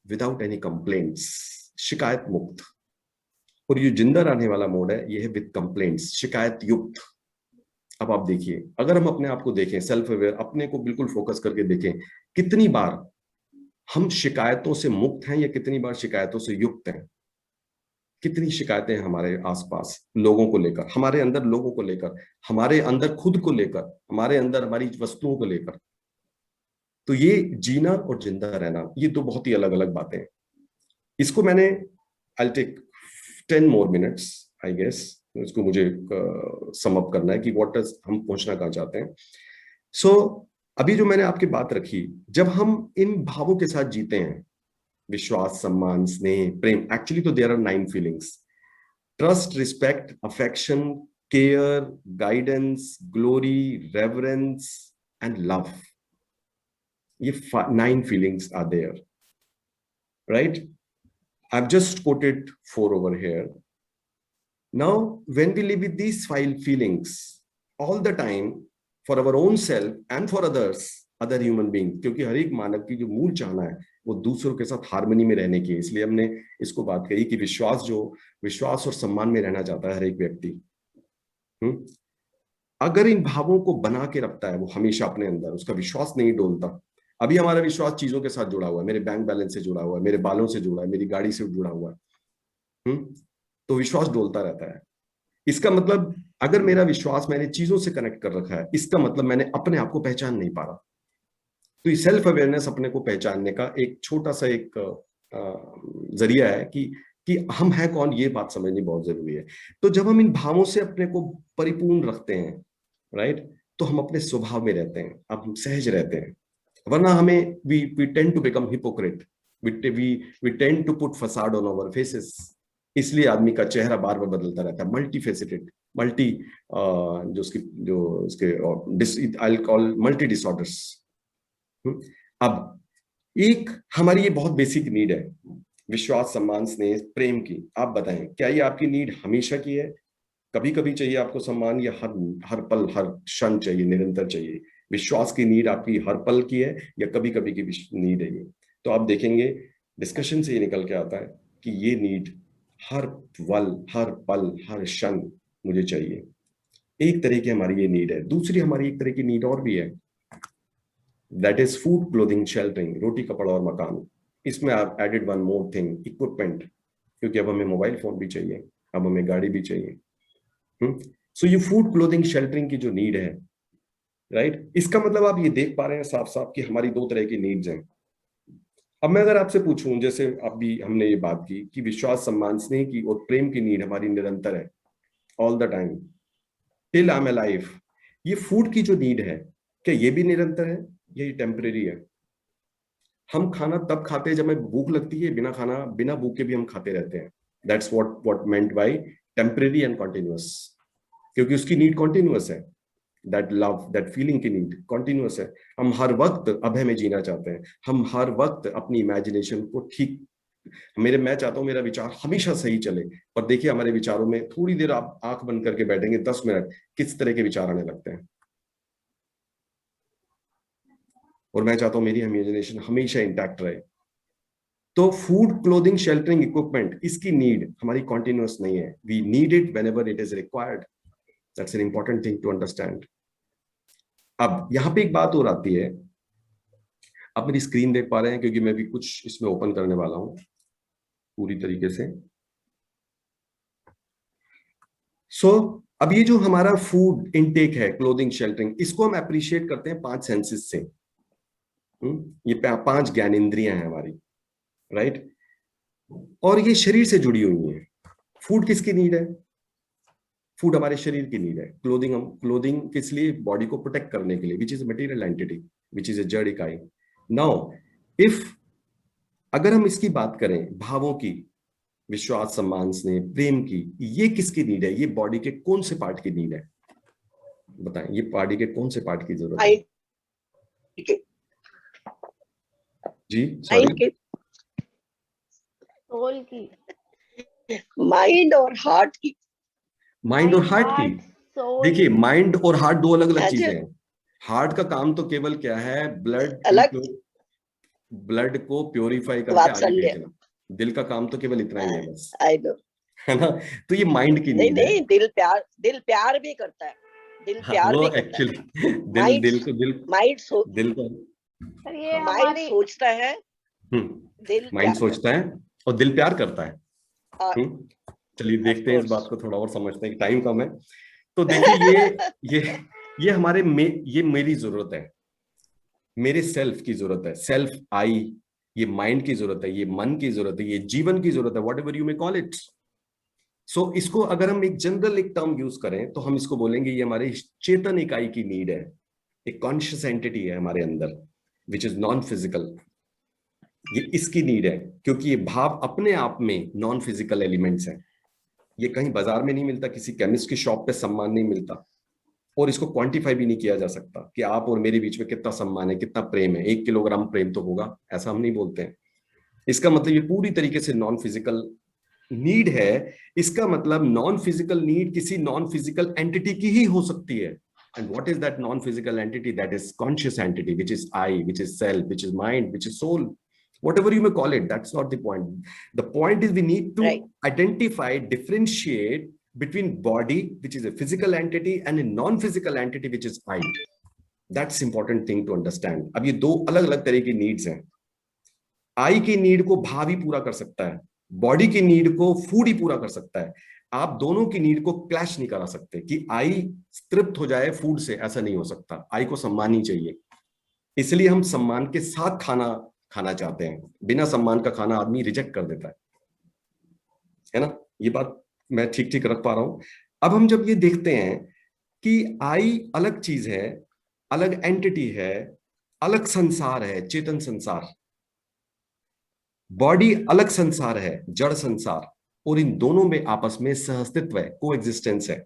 विदाउट एनी कंप्लेंट्स, शिकायत मुक्त। और ये जिंदा रहने वाला मोड है, ये है विद कंप्लेंट्स, शिकायत युक्त। अब आप देखिए, अगर हम अपने आप को देखें, सेल्फ अवेयर, अपने को बिल्कुल फोकस करके देखें, कितनी बार हम शिकायतों से मुक्त हैं या कितनी बार शिकायतों से युक्त हैं? कितनी शिकायतें हैं हमारे आसपास लोगों को लेकर, हमारे अंदर लोगों को लेकर, हमारे अंदर खुद को लेकर, हमारे अंदर हमारी वस्तुओं को लेकर। तो ये जीना और जिंदा रहना, ये दो बहुत ही अलग अलग बातें हैं। इसको मैंने I'll take 10 more minutes, I guess. इसको मुझे सम अप करना है कि व्हाट डज हम पहुंचना कहां चाहते हैं। सो अभी जो मैंने आपकी बात रखी, जब हम इन भावों के साथ जीते हैं, विश्वास, सम्मान, स्नेह, प्रेम, एक्चुअली तो there are 9 feelings: trust, respect, affection, care, guidance, glory, reverence and love. ये 9 feelings are there, right? I've just quoted 4 over here. Now, when we live with these 5 feelings all the time for our own self and for others, other human beings, क्योंकि हर एक मानव की जो मूल चाहना है वो दूसरों के साथ हार्मनी में रहने की है, इसलिए हमने इसको बात कही कि विश्वास और सम्मान में रहना चाहता है हर एक व्यक्ति। अगर इन भावों को बना के रखता है वो हमेशा अपने अंदर, उसका विश्वास नहीं डोलता। अभी हमारा विश्वास चीजों के साथ जुड़ा हुआ है, मेरे बैंक बैलेंस से जुड़ा हुआ है, मेरे बालों से जुड़ा है, मेरी गाड़ी से जुड़ा हुआ है, तो विश्वास डोलता रहता है। इसका मतलब अगर मेरा विश्वास मैंने चीजों से कनेक्ट कर रखा है, इसका मतलब मैंने अपने आप को पहचान नहीं पा रहा। तो ये सेल्फ अवेयरनेस अपने को पहचानने का एक छोटा सा एक जरिया है कि हम हैं कौन, ये बात समझनी बहुत जरूरी है। तो जब हम इन भावों से अपने को परिपूर्ण रखते हैं, राइट, तो हम अपने स्वभाव में रहते हैं, अब हम सहज रहते हैं। वरना हमें we tend to become hypocrite, we tend to put facade on our faces। इसलिए आदमी का चेहरा बार बार बदलता रहता है, multifaceted, I'll call multi disorders। अब एक हमारी ये बहुत बेसिक नीड है, विश्वास, सम्मान, स्नेह, प्रेम की। आप बताएं, क्या ये आपकी नीड हमेशा की है? कभी कभी चाहिए आपको सम्मान, या हर पल हर क्षण चाहिए, निरंतर चाहिए? विश्वास की नीड आपकी हर पल की है या कभी कभी की नीड है ये? तो आप देखेंगे डिस्कशन से ये निकल के आता है कि ये नीड हर पल हर क्षण मुझे चाहिए। एक तरह की हमारी ये नीड है। दूसरी हमारी एक तरह की नीड और भी है, that is food, clothing, sheltering, रोटी, कपड़ा और मकान। इसमें आप added one more thing, equipment, क्योंकि अब हमें मोबाइल फोन भी चाहिए, अब हमें गाड़ी भी चाहिए। सो ये फूड, क्लोथिंग, शेल्टरिंग की जो नीड है, राइट, इसका मतलब आप ये देख पा रहे हैं साफ साफ कि हमारी 2 तरह की नीड्स हैं। अब मैं अगर आपसे पूछूं, जैसे अभी हमने ये बात की कि विश्वास, सम्मान, स्नेह की और प्रेम की नीड हमारी निरंतर है, all the time, till I am alive. ये फूड की जो नीड है, क्या ये भी निरंतर है या ये टेम्परेरी है? हम खाना तब खाते हैं जब हमें भूख लगती है, बिना भूख के भी हम खाते रहते हैं। That's what meant by temporary and continuous, क्योंकि उसकी नीड कॉन्टिन्यूअस है। दैट लव, दैट फीलिंग की नीड कॉन्टिन्यूअस है। हम हर वक्त अभय में जीना चाहते हैं, हम हर वक्त अपनी इमेजिनेशन को ठीक, मैं चाहता हूं मेरा विचार हमेशा सही चले, पर देखिए हमारे विचारों में थोड़ी देर आप आंख बंद करके बैठेंगे 10 मिनट, किस तरह के विचार आने लगते हैं। और मैं चाहता हूं मेरी इमेजिनेशन हमेशा इंटैक्ट रहे। तो फूड, क्लोथिंग, शेल्टरिंग, इक्विपमेंट, इसकी नीड हमारी कॉन्टिन्यूअस नहीं है। We need it whenever it is required. That's an important thing to understand. अब यहां पे एक बात और आती है, आप मेरी स्क्रीन देख पा रहे हैं, क्योंकि मैं भी कुछ इसमें ओपन करने वाला हूं पूरी तरीके से। सो अब ये जो हमारा फूड इनटेक है, क्लोथिंग, शेल्टरिंग, इसको हम अप्रिशिएट करते हैं 5 सेंसेस से। ये 5 ज्ञानेंद्रियां हैं हमारी, राइट। और ये शरीर से जुड़ी हुई है। फूड किसकी नीड है? फूड हमारे शरीर की नीड है। क्लोथिंग किस लिए? बॉडी को प्रोटेक्ट करने के लिए, which is material entity, which is a जड़ इकाई। नाउ इफ अगर हम इसकी बात करें भावों की, विश्वास, सम्मान, स्नेह, प्रेम की, ये किसकी नीड है? ये बॉडी के कौन से पार्ट की नीड है? बताएं, ये बॉडी के कौन से पार्ट की जरूरत है? जी सॉरी, सोल की, माइंड और हार्ट की। माइंड और हार्ट की। देखिए, माइंड और हार्ट दो अलग अलग चीजें हैं। हार्ट का काम तो केवल क्या है? ब्लड को प्योरीफाई करके आगे भेजना। दिल का काम तो केवल इतना ही है बस, है ना? तो ये माइंड की नीड है। नहीं, दिल प्यार भी करता है। दिल प्यार वो भी करता एक्चुअली है। माइंड सोचता है, माइंड सोचता है और दिल प्यार करता है। चलिए देखते हैं इस बात को, थोड़ा और समझते हैं, टाइम कम है। तो देखिए ये हमारे ये मेरी जरूरत है, मेरे सेल्फ की जरूरत है, सेल्फ आई, ये माइंड की जरूरत है, ये मन की जरूरत है, ये जीवन की जरूरत है, whatever you may call it. So इसको अगर हम एक जनरल एक टर्म यूज करें तो हम इसको बोलेंगे ये हमारे चेतन इकाई की नीड है, एक कॉन्शियस एंटिटी है हमारे अंदर, विच इज नॉन फिजिकल। ये इसकी नीड है, क्योंकि ये भाव अपने आप में नॉन फिजिकल एलिमेंट्स हैं। ये कहीं बाजार में नहीं मिलता, किसी केमिस्ट की शॉप पे सम्मान नहीं मिलता, और इसको क्वांटिफाई भी नहीं किया जा सकता कि आप और मेरे बीच में कितना सम्मान है, कितना प्रेम है। 1 किलोग्राम प्रेम तो होगा, ऐसा हम नहीं बोलते हैं। इसका मतलब ये पूरी तरीके से नॉन फिजिकल नीड है। इसका मतलब नॉन फिजिकल नीड किसी नॉन फिजिकल एंटिटी की ही हो सकती है। And what is that non physical entity? That is conscious entity, which is I, which is self, which is mind, which is soul, whatever you may call it. That's not the point. The point is we need to identify, differentiate between body, which is a physical entity, and a non-physical entity, which is I. That's important thing to understand. अब ये दो अलग अलग तरह की नीड्स हैं। आई की नीड को भाव ही पूरा कर सकता है, बॉडी की नीड को फूड ही पूरा कर सकता है। आप दोनों की नीड को क्लैश नहीं करा सकते कि आई तृप्त हो जाए फूड से, ऐसा नहीं हो सकता। आई को सम्मान ही चाहिए, इसलिए हम सम्मान के साथ खाना चाहते हैं। बिना सम्मान का खाना आदमी रिजेक्ट कर देता है ना? ये बात मैं ठीक ठीक रख पा रहा हूं। अब हम जब ये देखते हैं कि आई अलग चीज है, अलग एंटिटी है, अलग संसार है, चेतन संसार, बॉडी अलग संसार है, जड़ संसार, और इन दोनों में आपस में सहअस्तित्व है, को एग्जिस्टेंस है।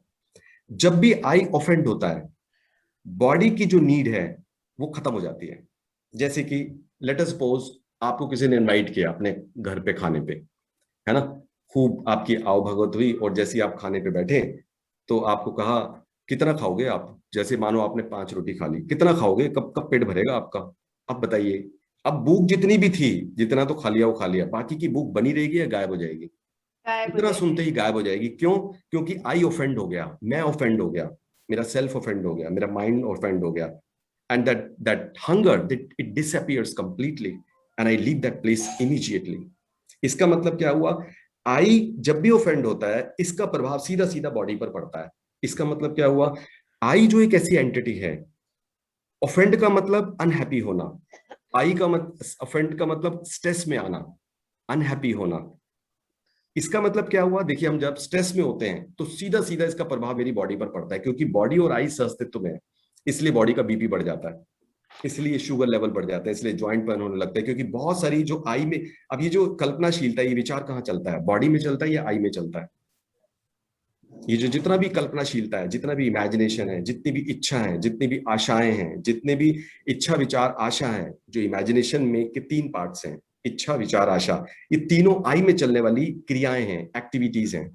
जब भी आई ऑफेंड होता है, बॉडी की जो नीड है वो खत्म हो जाती है। जैसे कि लेट अस सपोज आपको किसी ने इनवाइट किया अपने घर पे खाने पे, है ना? खूब आपकी आवभगत हुई, और जैसे आप खाने पे बैठे तो आपको कहा कितना खाओगे आप? जैसे मानो आपने 5 रोटी खा ली, कितना खाओगे? कब पेट भरेगा आपका? अब बताइए। अब भूख जितनी भी थी, जितना तो खा लिया वो खा लिया, बाकी की भूख बनी रहेगी या गायब हो जाएगी? इतना सुनते ही गायब हो जाएगी। क्यों? क्योंकि आई ऑफेंड हो गया, मैं ऑफेंड हो गया, मेरा सेल्फ ऑफेंड हो गया, मेरा माइंड ऑफेंड हो गया। And that hunger, it disappears completely, and I leave that place immediately. इसका मतलब क्या हुआ? आई जब भी ऑफेंड होता है, इसका प्रभाव सीधा सीधा बॉडी पर पड़ता है। इसका मतलब क्या हुआ? आई जो एक ऐसी एंटिटी है, ऑफेंड का मतलब अनहैप्पी होना, आई का ऑफेंड का मतलब स्ट्रेस में आना, अनहैप्पी होना। इसका मतलब क्या हुआ? देखिए, हम जब स्ट्रेस में होते हैं तो सीधा सीधा इसका प्रभाव मेरी बॉडी पर पड़ता है, क्योंकि बॉडी और आई सहअस्तित्व में है, इसलिए बॉडी का बीपी बढ़ जाता है, इसलिए शुगर लेवल बढ़ जाता है, इसलिए जॉइंट पेन होने लगता है। क्योंकि बहुत सारी जो आई में, अब ये जो कल्पनाशीलता, ये विचार कहाँ चलता है? बॉडी में चलता है या आई में चलता है? ये जो जितना भी कल्पनाशीलता है, जितना भी इमेजिनेशन है, जितनी भी इच्छा है, जितनी भी आशाएं हैं, जितने भी इच्छा विचार आशा है, जो इमेजिनेशन में के 3 पार्ट्स हैं, इच्छा विचार आशा, ये तीनों आई में चलने वाली क्रियाएं हैं, एक्टिविटीज हैं।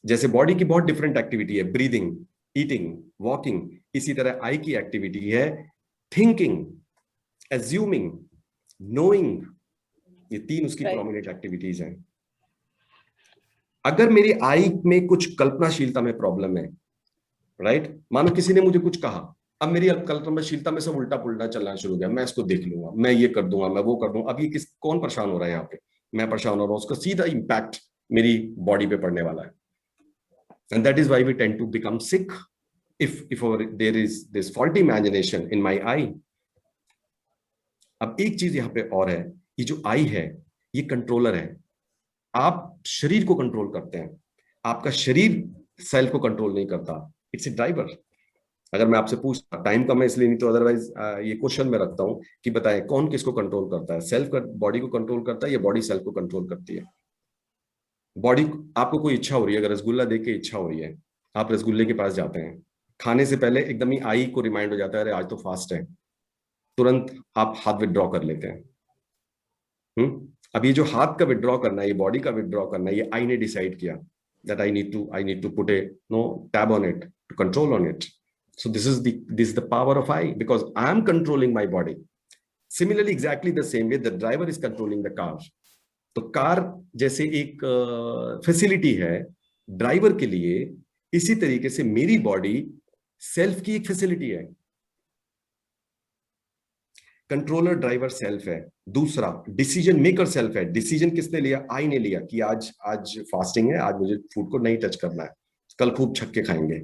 जैसे बॉडी की बहुत डिफरेंट एक्टिविटी है, ब्रीदिंग, ईटिंग, वॉकिंग, इसी तरह आई की एक्टिविटी है थिंकिंग, एज्यूमिंग, नोइंग। ये 3 उसकी प्रोमिनेंट एक्टिविटीज हैं। अगर मेरी आई में कुछ कल्पनाशीलता में प्रॉब्लम है, राइट, मानो किसी ने मुझे कुछ कहा, अब मेरी कल्पनाशीलता में सब उल्टा पुल्टा चलना शुरू हो गया, मैं इसको देख लूंगा, मैं ये कर दूंगा, मैं वो कर दूंगा। अब ये कौन परेशान हो रहा है यहाँ पे? मैं परेशान हो रहा हूँ, उसका सीधा इंपैक्ट मेरी बॉडी पे पड़ने वाला है। And that is why we tend to become sick if there is this faulty imagination in my eye. अब एक चीज यहाँ पे और है, ये जो आई है ये कंट्रोलर है, आप शरीर को कंट्रोल करते हैं, आपका शरीर सेल्फ को कंट्रोल नहीं करता। It's a driver. अगर मैं आपसे पूछता, टाइम कम है इसलिए, नहीं तो अदरवाइज ये क्वेश्चन मैं रखता हूं कि बताएं कौन किसको कंट्रोल करता है? सेल्फ का बॉडी को कंट्रोल करता है या बॉडी सेल्फ को कंट्रोल करती है? बॉडी, आपको कोई इच्छा हो रही है, अगर रसगुल्ला देख के इच्छा हो रही है, आप रसगुल्ले के पास जाते हैं, खाने से पहले एकदम ही आई को रिमाइंड हो जाता है, अरे आज तो फास्ट है, तुरंत आप हाथ विड्रॉ कर लेते हैं। अब ये जो हाथ का विड्रॉ करना है, ये बॉडी का विड्रॉ करना है, ये आई ने डिसाइड किया that I need to put a tab on it to control on it. So this is the power of I, because I am controlling my body. Similarly, exactly the same way the driver is controlling the car. तो कार जैसे एक फैसिलिटी है ड्राइवर के लिए, इसी तरीके से मेरी बॉडी सेल्फ की एक फैसिलिटी है। कंट्रोलर ड्राइवर सेल्फ है। दूसरा, डिसीजन मेकर सेल्फ है। डिसीजन किसने लिया? आई ने लिया कि आज फास्टिंग है, आज मुझे फूड को नहीं टच करना है, कल खूब छक्के खाएंगे,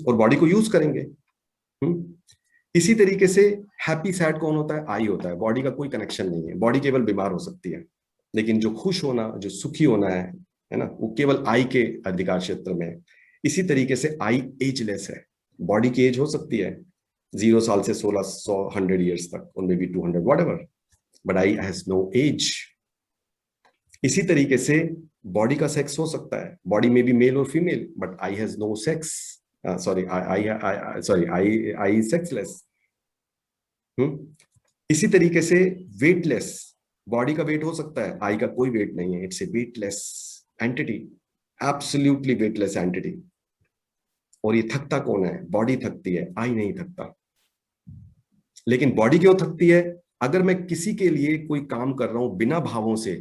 और बॉडी को यूज करेंगे। इसी तरीके से हैप्पी सैड कौन होता है? आई होता है। बॉडी का कोई कनेक्शन नहीं है, बॉडी केवल बीमार हो सकती है, लेकिन जो खुश होना, जो सुखी होना है ना, वो केवल आई के अधिकार क्षेत्र में है। इसी तरीके से आई एजलेस है। बॉडी की एज हो सकती है 0 साल से 16, 100, 100 years तक, और may be 200, whatever, but I has no age. इसी तरीके से बॉडी का सेक्स हो सकता है, बॉडी में भी मेल और female, but I has no sex, I sexless. इसी तरीके से वेटलेस, बॉडी का वेट हो सकता है, आई का कोई वेट नहीं है, it's a weightless entity, absolutely weightless entity. और ये थकता कौन है? बॉडी थकती है, आई नहीं थकता। लेकिन बॉडी क्यों थकती है? अगर मैं किसी के लिए कोई काम कर रहा हूं बिना भावों से,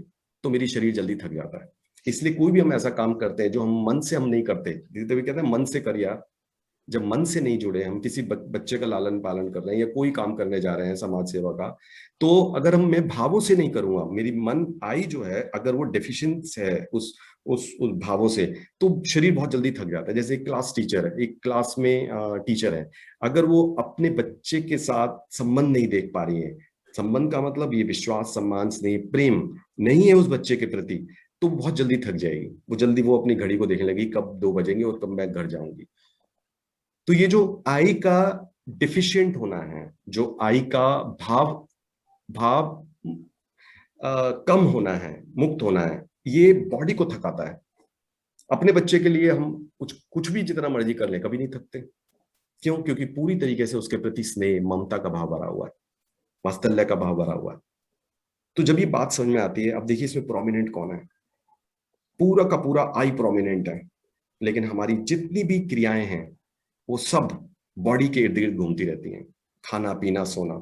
तो मेरी शरीर जल्दी थक जाता है। इसलिए कोई भी हम ऐसा काम करते हैं जो हम मन से हम नहीं करते, जिसे भी कहते हैं मन से करिया, जब मन से नहीं जुड़े, हम किसी बच्चे का लालन पालन कर रहे हैं या कोई काम करने जा रहे हैं समाज सेवा का, तो अगर मैं भावों से नहीं करूंगा, मेरी मन आई जो है अगर वो डेफिशिएंट है उस भावों से, तो शरीर बहुत जल्दी थक जाता है। जैसे एक क्लास टीचर है, एक क्लास में टीचर है, अगर वो अपने बच्चे के साथ संबंध नहीं देख पा रही है, संबंध का मतलब ये विश्वास, सम्मान, स्नेह, प्रेम नहीं है उस बच्चे के प्रति, तो बहुत जल्दी थक जाएगी। वो अपनी घड़ी को देखने लगी, कब 2 बजेंगे और कब मैं घर जाऊंगी। तो ये जो आई का डिफिशिएंट होना है, जो आई का भाव कम होना है, मुक्त होना है, ये बॉडी को थकाता है। अपने बच्चे के लिए हम कुछ भी जितना मर्जी कर लें, कभी नहीं थकते। क्यों? क्योंकि पूरी तरीके से उसके प्रति स्नेह, ममता का भाव भरा हुआ है, वात्सल्य का भाव भरा हुआ है। तो जब ये बात समझ में आती है, अब देखिए इसमें प्रोमिनेंट कौन है? पूरा का पूरा आई प्रोमिनेंट है, लेकिन हमारी जितनी भी क्रियाएं हैं वो सब बॉडी के इर्द गिर्द घूमती रहती हैं, खाना पीना सोना।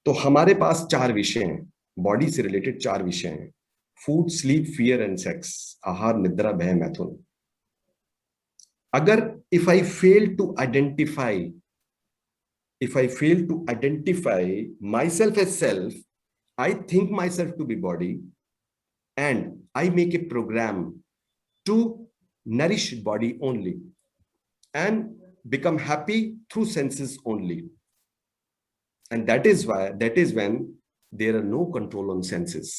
तो हमारे पास 4 विषय हैं, बॉडी से रिलेटेड 4 विषय हैं: food, sleep, fear and sex. आहार, निद्रा, भय, मैथुन। अगर if I fail to identify my self as self, I think my self to be body, and I make a program to nourish body only and become happy through senses only, and that is when there are no control on senses.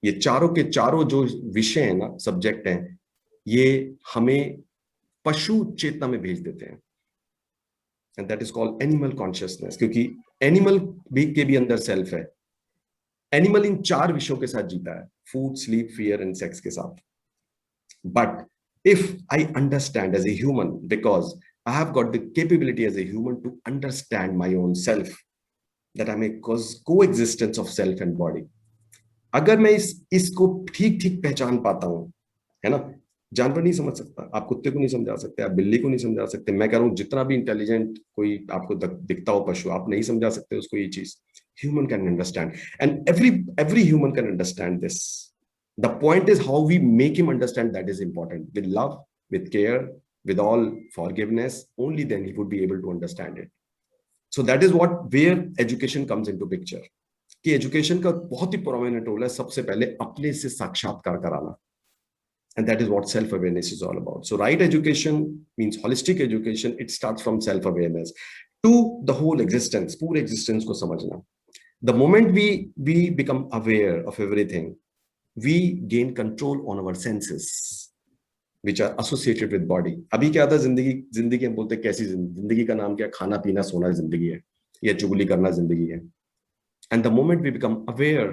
ये चारों के चारों जो विषय है ना, सब्जेक्ट हैं, ये हमें पशु चेतना में भेज देते हैं, and that is called animal consciousness, क्योंकि एनिमल के भी अंदर सेल्फ है। एनिमल इन 4 विषयों के साथ जीता है, food, sleep, fear and sex के साथ। But if I understand as a human, because I have got the capability as a human to understand my own self, that I'm a coexistence of self and body. अगर मैं इसको ठीक पहचान पाता हूं, है ना, जानवर नहीं समझ सकता, आप कुत्ते को नहीं समझा सकते, आप बिल्ली को नहीं समझा सकते, मैं कह रहा हूं जितना भी इंटेलिजेंट कोई आपको दिखता हो पशु, आप नहीं समझा सकते उसको ये चीज। Human can understand, and every human can understand this. The point is how we make him understand, that is important. With love, with care, with all forgiveness, only then he would be able to understand it. So that is where education comes into picture. कि education का बहुत ही prominent role है, सबसे पहले अपने से साक्षात्कार कराना. And that is what self-awareness is all about. So right education means holistic education. It starts from self-awareness to the whole existence, पूरे existence को समझना. The moment we become aware of everything, we gain control on our senses which are associated with body. अभी क्या था, जिंदगी हम बोलते हैं कैसी जिंदगी का नाम क्या, खाना पीना सोना जिंदगी है, या चुगली करना जिंदगी है. And the moment we become aware,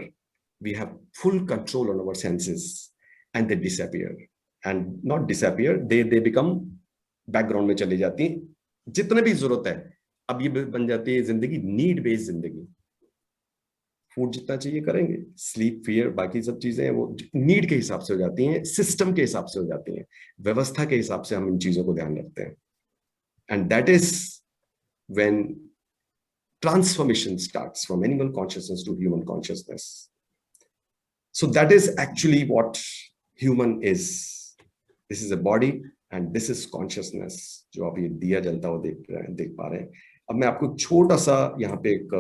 we have full control on our senses, and they disappear. And not disappear, they become background में चली जाती हैं. जितने भी जरूरत है, अब ये बन जाती है जिंदगी नीड बेस्ड जिंदगी. फूड जितना चाहिए करेंगे, स्लीप, फियर, बाकी सब चीजें वो नीड के हिसाब से हो जाती हैं, सिस्टम के हिसाब से हो जाती हैं, व्यवस्था के हिसाब से हम इन चीजों को ध्यान रखते हैं. And that is when transformation starts from animal consciousness to human consciousness. So that is actually what human is. This is a body and this is consciousness. जो आप ये दिया जलता हुआ देख पा रहे हैं. अब मैं आपको छोटा सा यहाँ पे एक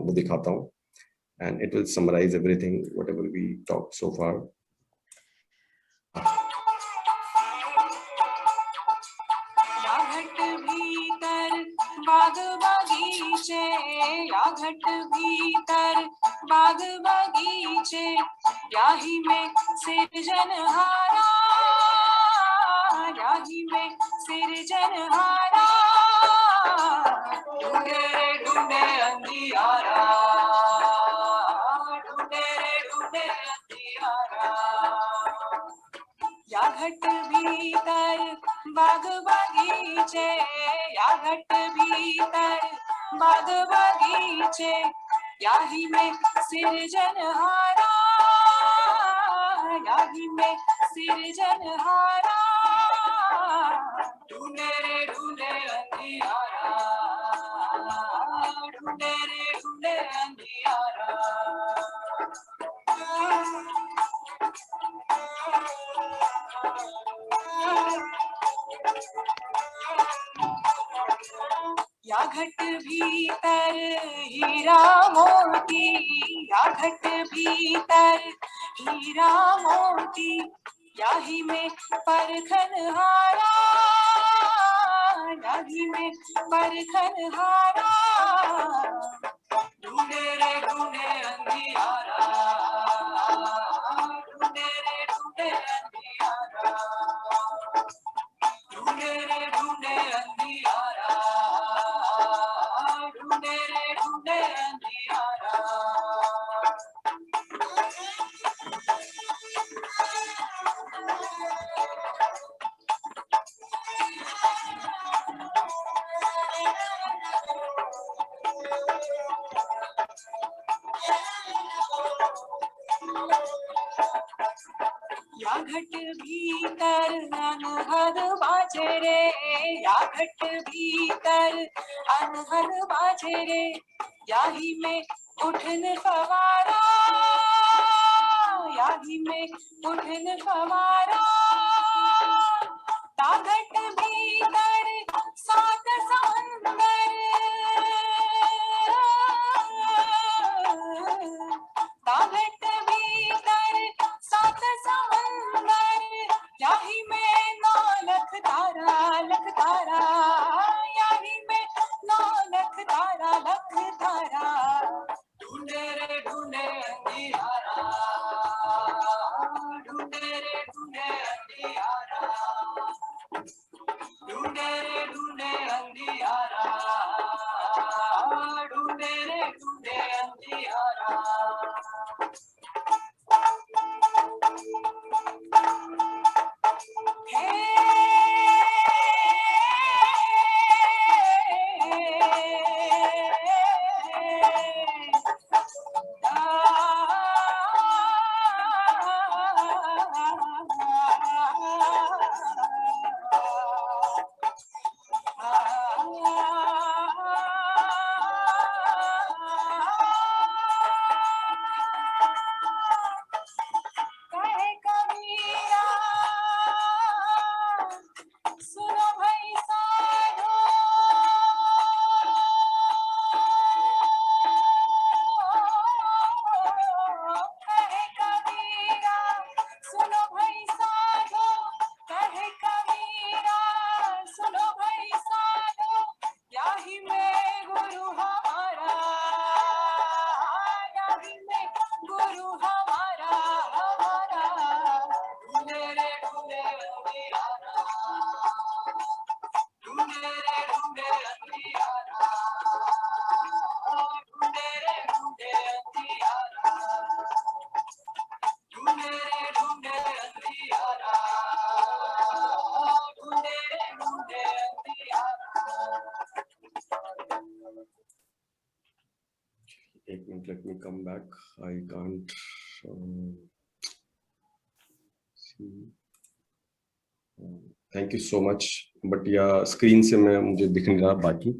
वो दिखाता हूँ, and it will summarize everything whatever we talked so far. बाग बगीचे, या घट भीतर बाग बगीचे, याही में सिरजनहारा, याही में सिरजनहारा, ढूंढे रे ढूंढे अंधियारा, ढूंढे रे ढूंढे अंधियारा. या घट भीतर बाग बगीचे, या घट भीतर बाग बगीचे, याही में सिरजनहारा, याही में सिरजनहारा, ढूंढे रे ढूंढे अंधियारा, ढूंढे रे ढूंढे अंधियारा. या घट भीतर हीरा मोती, या घट भीतर हीरा मोती, याही में परखनहारा, याही में परखनहारा, ढूंढे रे ढूंढे अंधियारा, ढूंढे रे ढूंढे अंधियारा, ढूंढे रे ढूंढे अंधियारा, ढूंढे रे ढूंढे अंधियारा. या घट भीतर अनहद बाजे रे, या घट भीतर अनहद बाजे रे, याही में उठन फवारा, याही में उठन फवारा, ता घट भीतर सात समंदर, ता घट भीतर सात समंदर, याही में नौ लख तारा, लख तारा, याही में नौ लख तारा, लख तारा, ढूंढे रे ढूंढे अंधियारा, ढूंढे रे ढूंढे अंधियारा, ढूंढे एक minute, let me come back, I can't see. Thank you so much, but या स्क्रीन से मैं मुझे दिख नहीं रहा बाकी।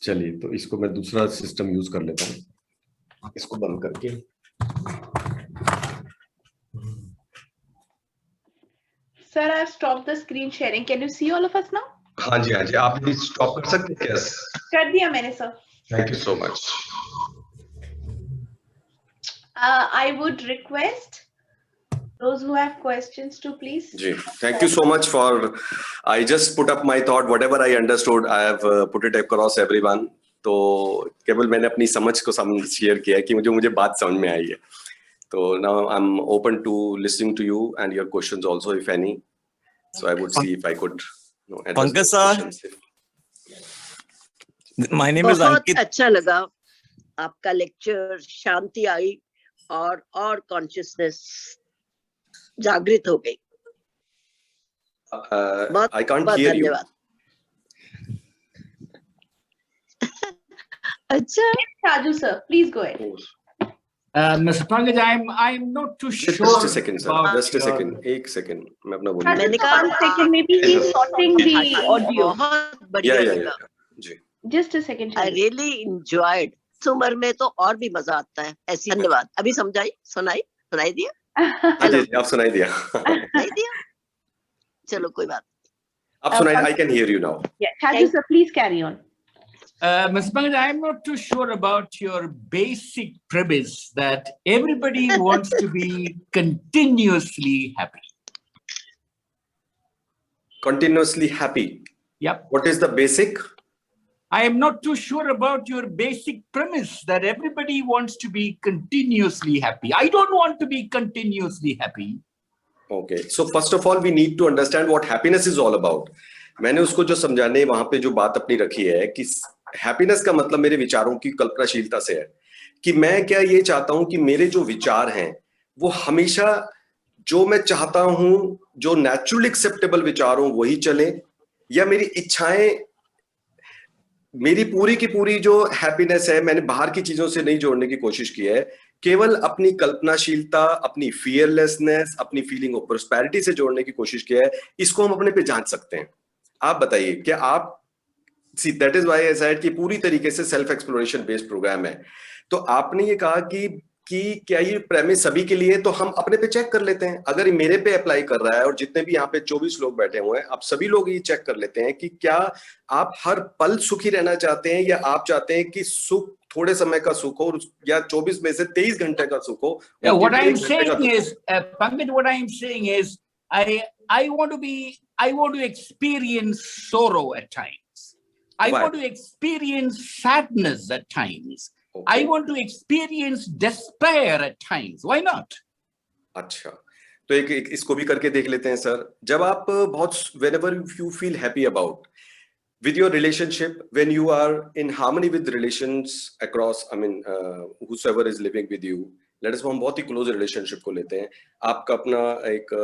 चलिए, तो इसको मैं दूसरा सिस्टम यूज कर लेता हूँ, इसको बंद करके। Sir, I've stopped the screen sharing. Can you see all of us now? हाँ जी, हाँ जी, आप प्लीज स्टॉप कर सकते हैं? यस, कर दिया मैंने sir. Thank you so much. I would request those who have questions to please. जी, thank you so much for, I just put up my thought, whatever I understood, I have put it across everyone. तो केवल मैंने अपनी समझ को शेयर किया है कि मुझे बात समझ में आई है। तो now I'm open to listening to you and your questions also, if any. So I would see if I could address Pankaj those questions. My name is बहुत Ankit. अच्छा लगा आपका लेक्चर, शांति आई और कॉन्शियसनेस जागृत हो गई। I can't hear you. धन्यवाद। अच्छा, Raju sir, please go ahead. Mr. Pankaj, I'm not too sure. Just a second, sir. about Just a your- second. एक second. मैं अपना बोलूँ। मैंने कहा 1 second, maybe he's sorting the audio. बहुत बढ़िया लगा। जी। Just a second. I really enjoyed. इस उम्र में तो और भी मजा आता है ऐसी। धन्यवाद। अभी सुनाई दिया? हाँ जी, आप सुनाई दिया। सुनाई दिया? चलो कोई बात। आप सुनाई, I can hear you now. Yeah, Raju sir, please carry on. Mr. Pankaj, I'm not too sure about your basic premise that everybody wants to be continuously happy. Continuously happy. Yep. What is the basic? I am not too sure about your basic premise that everybody wants to be continuously happy. I don't want to be continuously happy. Okay. So first of all, we need to understand what happiness is all about. मैंने उसको जो समझाने वहां पे जो बात अपनी रखी है कि हैप्पीनेस का मतलब मेरे विचारों की कल्पनाशीलता से है कि मैं क्या ये चाहता हूं कि मेरे जो विचार हैं वो हमेशा जो मैं चाहता हूं, जो नेचुरली एक्सेप्टेबल विचार हो वही चले, या मेरी इच्छाएं, मेरी पूरी की पूरी जो हैप्पीनेस है मैंने बाहर की चीजों से नहीं जोड़ने की कोशिश की है, केवल अपनी कल्पनाशीलता, अपनी फियरलेसनेस, अपनी फीलिंग ऑफ प्रोस्पेरिटी से जोड़ने की कोशिश की है। इसको हम अपने पे जांच सकते हैं। आप बताइए क्या आप see, that is why I said कि पूरी तरीके से सेल्फ एक्सप्लोरेशन बेस्ड प्रोग्राम है। तो आपने ये कहा कि क्या ये प्रेमिस सभी के लिए, तो हम अपने पे चेक कर लेते हैं। अगर ये मेरे पे अप्लाई कर रहा है और जितने भी यहाँ पे 24 लोग बैठे हुए हैं, आप सभी लोग ये चेक कर लेते हैं कि क्या आप हर पल सुखी रहना चाहते हैं या आप चाहते हैं कि सुख थोड़े समय का सुख हो या 24 में से 23 घंटे का सुख हो। What I'm saying is, Pankaj, what I'm saying is, I want to experience sorrow at times. I want to experience sadness at times. Okay. I want to experience despair at times. Why not? अच्छा, तो एक इसको भी करके देख लेते हैं सर। जब आप बहुत whenever you feel happy about with your relationship, when you are in harmony with relations across, I mean, whosoever is living with you, let us हम बहुत ही क्लोज रिलेशनशिप को लेते हैं। आपका अपना एक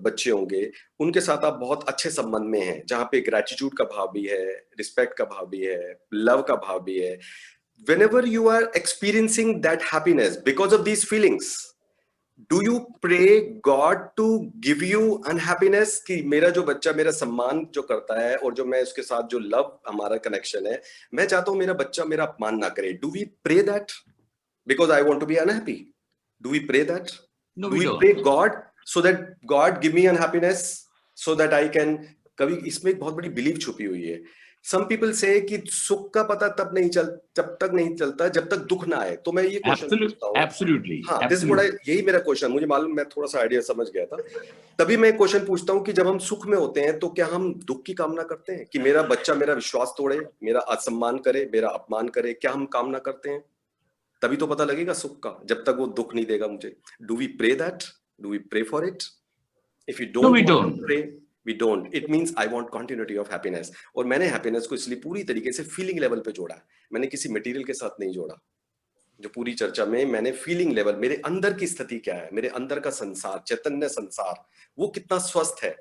बच्चे होंगे, उनके साथ आप बहुत अच्छे संबंध में हैं, जहाँ पे ग्रेटिट्यूड का भाव भी है, रिस्पेक्ट का भाव भी है, लव का भाव भी है। Whenever you are experiencing that happiness because of these feelings, do you pray God to give you unhappiness? कि मेरा जो बच्चा मेरा सम्मान जो करता है और जो मैं उसके साथ जो लव हमारा कनेक्शन है, मैं चाहता हूँ मेरा बच्चा मेरा अपमान ना करे। Do we pray that because I want to be unhappy? Do we pray that? No, Do we we don't. pray God so that God give me unhappiness so that I can? कभी इसमें एक बहुत बड़ी बिलीव छुपी हुई है। Some people say कि सुख का पता जब तक नहीं चलता जब तक दुख ना आए। तो मैं ये क्वेश्चन पूछता हूँ। Absolutely. हाँ, this is what यही मेरा क्वेश्चन, मुझे मालूम, मैं थोड़ा सा आइडिया समझ गया था। तभी मैं क्वेश्चन पूछता हूँ कि जब हम सुख में होते हैं तो क्या हम दुख की कामना करते हैं कि मेरा बच्चा मेरा विश्वास तोड़े, मेरा असम्मान करे, मेरा अपमान करे? क्या हम कामना करते हैं? तभी तो पता लगेगा सुख का, जब तक वो दुख नहीं देगा मुझे। Do we pray that? Do we pray for it? If you don't, No, we want don't. to pray, we don't. It means I want continuity of happiness. और मैंने हैप्पीनेस को इसलिए पूरी तरीके से फीलिंग लेवल पे जोड़ा है, मैंने किसी मटेरियल के साथ नहीं जोड़ा। जो पूरी चर्चा में मैंने फीलिंग लेवल, मेरे अंदर की स्थिति क्या है, मेरे अंदर का संसार, चैतन्य संसार, वो कितना स्वस्थ है,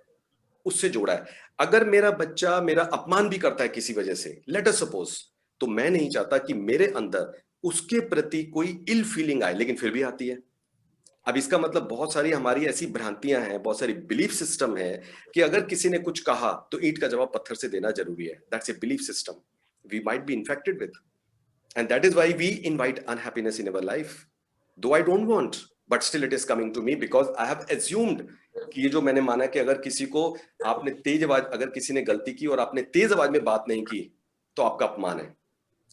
उससे जोड़ा है। अगर मेरा बच्चा मेरा अपमान भी करता है किसी वजह से, लेट अस सपोज, तो मैं नहीं चाहता कि मेरे अंदर उसके प्रति कोई इल फीलिंग आए, लेकिन फिर भी आती है। अब इसका मतलब बहुत सारी हमारी ऐसी भ्रांतियां हैं, बहुत सारी बिलीफ सिस्टम है कि अगर किसी ने कुछ कहा तो ईंट का जवाब पत्थर से देना जरूरी है। That's a belief system we might be infected with, and that is why we invite unhappiness in our life, though I don't want, but still it is coming to me because I have assumed कि ये जो मैंने माना कि अगर किसी को आपने तेज आवाज, अगर किसी ने गलती की और आपने तेज आवाज में बात नहीं की तो आपका अपमान है,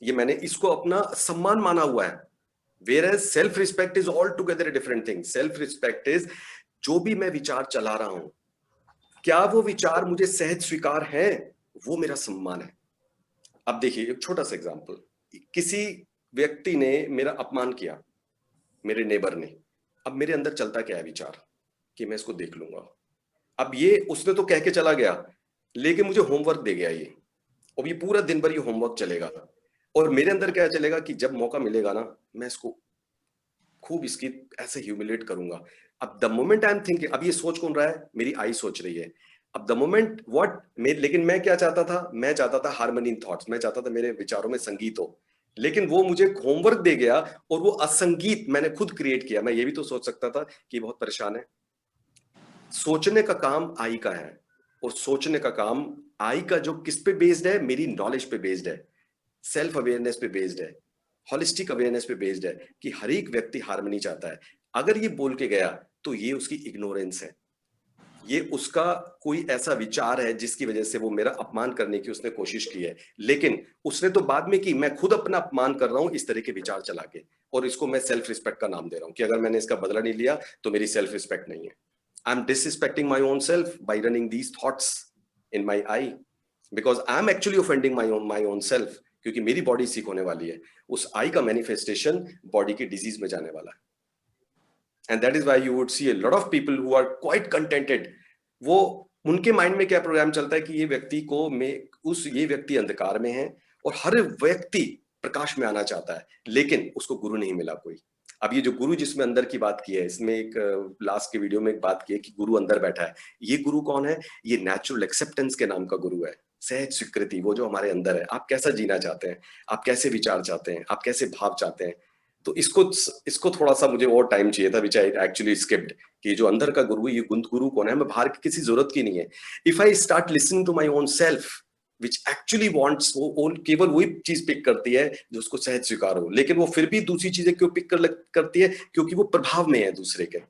ये मैंने इसको अपना सम्मान माना हुआ है। Whereas self-respect is altogether a different thing. Self-respect is जो भी मैं विचार चला रहा हूं, क्या वो विचार मुझे सहज स्वीकार है, वो मेरा सम्मान है। अब देखिए एक छोटा सा एग्जांपल, किसी व्यक्ति ने मेरा अपमान किया, मेरे नेबर ने, अब मेरे अंदर चलता क्या है विचार कि मैं इसको देख लूंगा। अब ये उसने तो कह के चला गया, लेकिन मुझे होमवर्क दे गया ये, और ये पूरा दिन भर ये होमवर्क चलेगा, और मेरे अंदर क्या चलेगा कि जब मौका मिलेगा ना मैं इसको खूब इसकी ऐसे ह्यूमिलेट करूंगा। अब the moment I am thinking, अब ये सोच कौन रहा है, मेरी आई सोच रही है। अब द मोमेंट व्हाट, लेकिन मैं क्या चाहता था, मैं चाहता था हार्मनी इन थॉट्स, मैं चाहता था मेरे विचारों में संगीत हो, लेकिन वो मुझे होमवर्क दे गया और वो असंगीत मैंने खुद क्रिएट किया। मैं ये भी तो सोच सकता था कि बहुत परेशान है। सोचने का काम आई का है, और सोचने का काम आई का जो किस पे बेस्ड है, मेरी नॉलेज पे बेस्ड है, सेल्फ अवेयरनेस पे बेस्ड है, हॉलिस्टिक अवेयरनेस पे बेस्ड है कि हर एक व्यक्ति हार्मनी चाहता है। अगर ये बोल के गया तो ये उसकी इग्नोरेंस है, ये उसका कोई ऐसा विचार है जिसकी वजह से वो मेरा अपमान करने की उसने कोशिश की है, लेकिन उसने तो बाद में की, मैं खुद अपना अपमान कर रहा हूं इस तरह के विचार चला के, और इसको मैं सेल्फ रिस्पेक्ट का नाम दे रहा हूं कि अगर मैंने इसका बदला नहीं लिया तो मेरी सेल्फ रिस्पेक्ट नहीं है। I am disrespecting my own self by running these thoughts in my I, because I am actually offending my own self, क्योंकि मेरी बॉडी सीख होने वाली है, उस आई का मैनिफेस्टेशन बॉडी की डिजीज में जाने वाला है। And that is why you would see a lot of people who are quite contented, वो उनके माइंड में क्या प्रोग्राम चलता है कि ये व्यक्ति को ये व्यक्ति अंधकार में है और हर व्यक्ति प्रकाश में आना चाहता है, लेकिन उसको गुरु नहीं मिला कोई। अब ये जो गुरु जिसमें अंदर की बात की है, इसमें एक लास्ट के वीडियो में एक बात की है कि गुरु अंदर बैठा है। ये गुरु कौन है? ये नेचुरल एक्सेप्टेंस के नाम का गुरु है, सहज स्वीकृति, वो जो हमारे अंदर है। आप कैसा जीना चाहते हैं, आप कैसे विचार चाहते हैं, आप कैसे भाव चाहते हैं, तो इसको थोड़ा सा मुझे और टाइम चाहिए था, विच आई एक्चुअली स्किप्ड, कि जो अंदर का गुरु है, ये गुरु कौन है, मैं बाहर की किसी जरूरत की नहीं है। If I start listening to my own self which actually wants, वो केवल वही चीज पिक करती है जो उसको सहज स्वीकार हो, लेकिन वो फिर भी दूसरी चीजें क्यों पिक करती है? क्योंकि वो प्रभाव में है दूसरे के।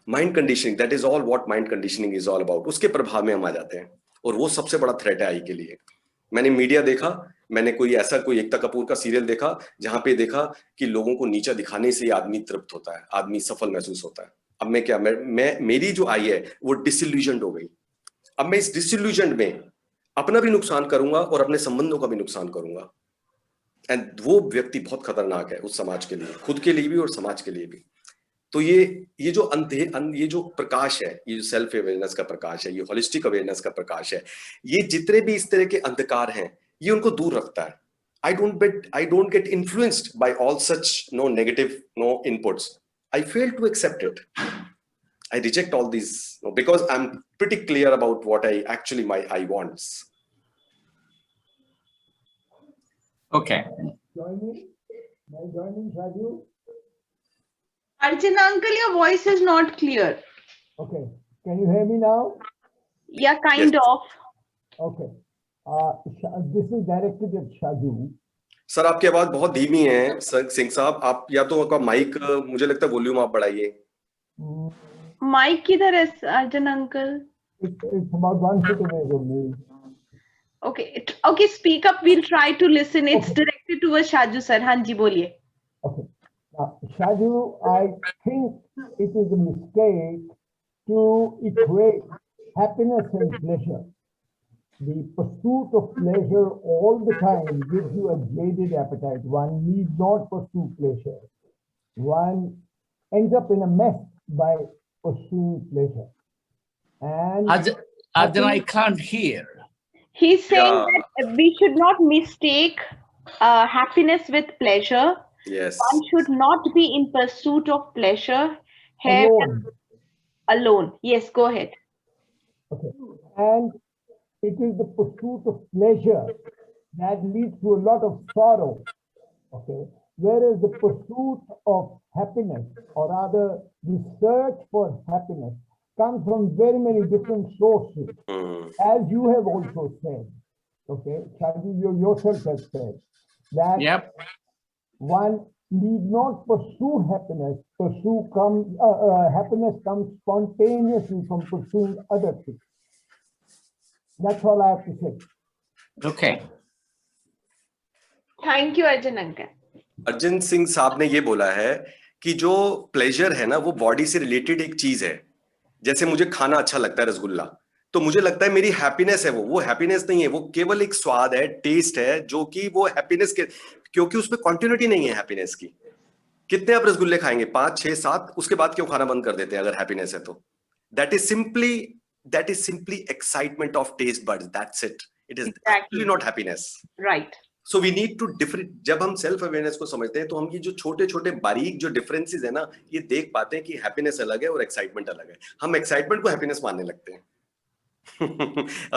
Mind conditioning, that is all what mind conditioning is all about. उसके प्रभाव में हम आ जाते हैं, और वो सबसे बड़ा थ्रेट है आई के लिए। मैंने मीडिया देखा, मैंने कोई एकता कपूर का सीरियल देखा जहां पे देखा कि लोगों को नीचा दिखाने से आदमी तृप्त होता है, आदमी सफल महसूस होता है। अब मैं क्या, मेरी जो आई है वो डिसइल्यूजन्ड हो गई। अब मैं इस डिसइल्यूजन में अपना भी नुकसान करूंगा और अपने संबंधों का भी नुकसान करूंगा, एंड वो व्यक्ति बहुत खतरनाक है उस समाज के लिए, खुद के लिए भी और समाज के लिए भी। तो ये जो प्रकाश है, ये जो सेल्फ अवेयरनेस का प्रकाश है, ये होलिस्टिक अवेयरनेस का प्रकाश है, ये जितने भी इस तरह के अंधकार हैं, ये उनको दूर रखता है। I don't get influenced by all such negative inputs. I fail to accept it. I reject all these because I'm pretty clear about what my I wants. Okay. Joining, Raju. Arjun uncle, your voice is not clear. Okay. Can you hear me now? Yeah, kind of. Okay. This is directed at Shaju. Sir आपकी आवाज बहुत धीमी है सिंह साहब, आप या तो आपका माइक, मुझे लगता है वॉल्यूम आप बढ़ाइए। माइक किधर है Arjun uncle? It's about 1 foot away from me. Okay, speak up. We'll try to listen. It's directed towards Shaju sir. हाँ जी बोलिए। Okay. Now, Shaju, I think it is a mistake to equate happiness and pleasure. The pursuit of pleasure all the time gives you a jaded appetite. One need not pursue pleasure. One ends up in a mess by pursuing pleasure. And Arjun, I can't hear. He's saying that we should not mistake happiness with pleasure. Yes. One should not be in pursuit of pleasure. Alone. Yes, go ahead. Okay. And it is the pursuit of pleasure that leads to a lot of sorrow. Okay. whereas the pursuit of happiness, or rather the search for happiness, comes from very many different sources, as you have also said. Okay, Shadu, you yourself have said that one need not pursue happiness. Happiness comes spontaneously from pursuing other things. That's all I have to say. Okay. Thank you, Arjun uncle. Arjun Singh साहब ने ये बोला है कि जो प्लेजर है ना वो बॉडी से रिलेटेड एक चीज है. जैसे मुझे खाना अच्छा लगता है रसगुल्ला, तो मुझे लगता है मेरी हैप्पीनेस है, वो हैप्पीनेस नहीं है, वो केवल एक स्वाद है, टेस्ट है, जो कि वो हैप्पीनेस के, क्योंकि उसमें कंटिन्यूटी नहीं है हैप्पीनेस की. कितने आप रसगुल्ले खाएंगे? 5, 6, 7, उसके बाद क्यों खाना बंद कर देते हैं अगर हैप्पीनेस है तो? That is simply excitement of taste buds, that's it. It is actually not happiness. Right. So we need to different. जब हम सेल्फ अवेयरनेस को समझते हैं तो हम ये जो छोटे छोटे बारीक जो डिफरेंसेस है ना, ये देख पाते हैं कि हैप्पीनेस अलग है और एक्साइटमेंट अलग है. हम एक्साइटमेंट को हैप्पीनेस मानने लगते हैं.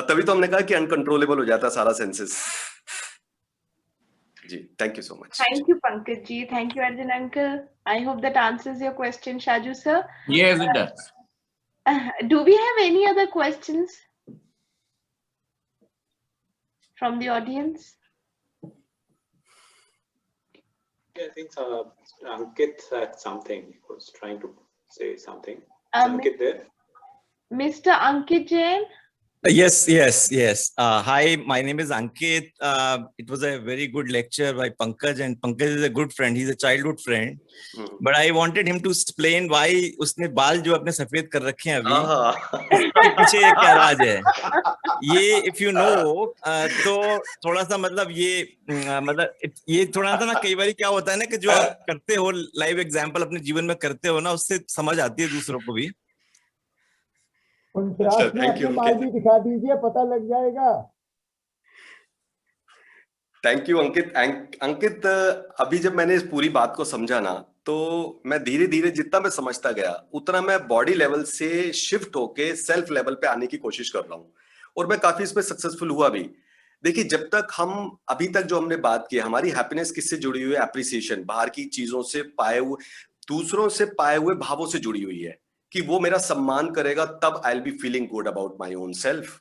तभी तो हमने कहा कि अनकंट्रोलेबल हो जाता है सारा सेंसेस. जी, thank you so much. Thank you, Pankaj ji. Thank you, Arjun uncle. I hope that answers your question, Shaju sir. Yes, it does. Do we have any other questions from the audience? Yeah, I think Ankit had something. He was trying to say something. Is Ankit there? Mr. Ankit Jain? Yes. Hi, my name is Ankit. It was a very good lecture by Pankaj, and Pankaj is a good friend. He's a childhood friend. But I wanted him to explain why उसने बाल जो अपने सफेद कर रखे हैं अभी, इसके पीछे क्या राज है? ये if you know, तो थोड़ा सा मतलब ये थोड़ा सा ना, कई बार क्या होता है ना कि जो आप करते हो लाइव एग्जाम्पल अपने जीवन में करते हो ना, उससे समझ आती है दूसरों को भी. कंट्रास्ट में अपने बाल भी दिखा दीजिए, पता लग जाएगा. थैंक यू अंकित. अंकित, अभी जब मैंने इस पूरी बात को समझा ना, तो मैं धीरे धीरे जितना मैं समझता गया उतना मैं बॉडी लेवल से शिफ्ट होके सेल्फ लेवल पे आने की कोशिश कर रहा हूँ, और मैं काफी इसमें सक्सेसफुल हुआ भी. देखिए, जब तक हम अभी तक जो हमने बात की, हमारी हैप्पीनेस किससे जुड़ी हुई है? एप्रिसिएशन, बाहर की चीजों से पाए हुए, दूसरों से पाए हुए भावों से जुड़ी हुई है कि वो मेरा सम्मान करेगा तब I will be feeling good about my own self.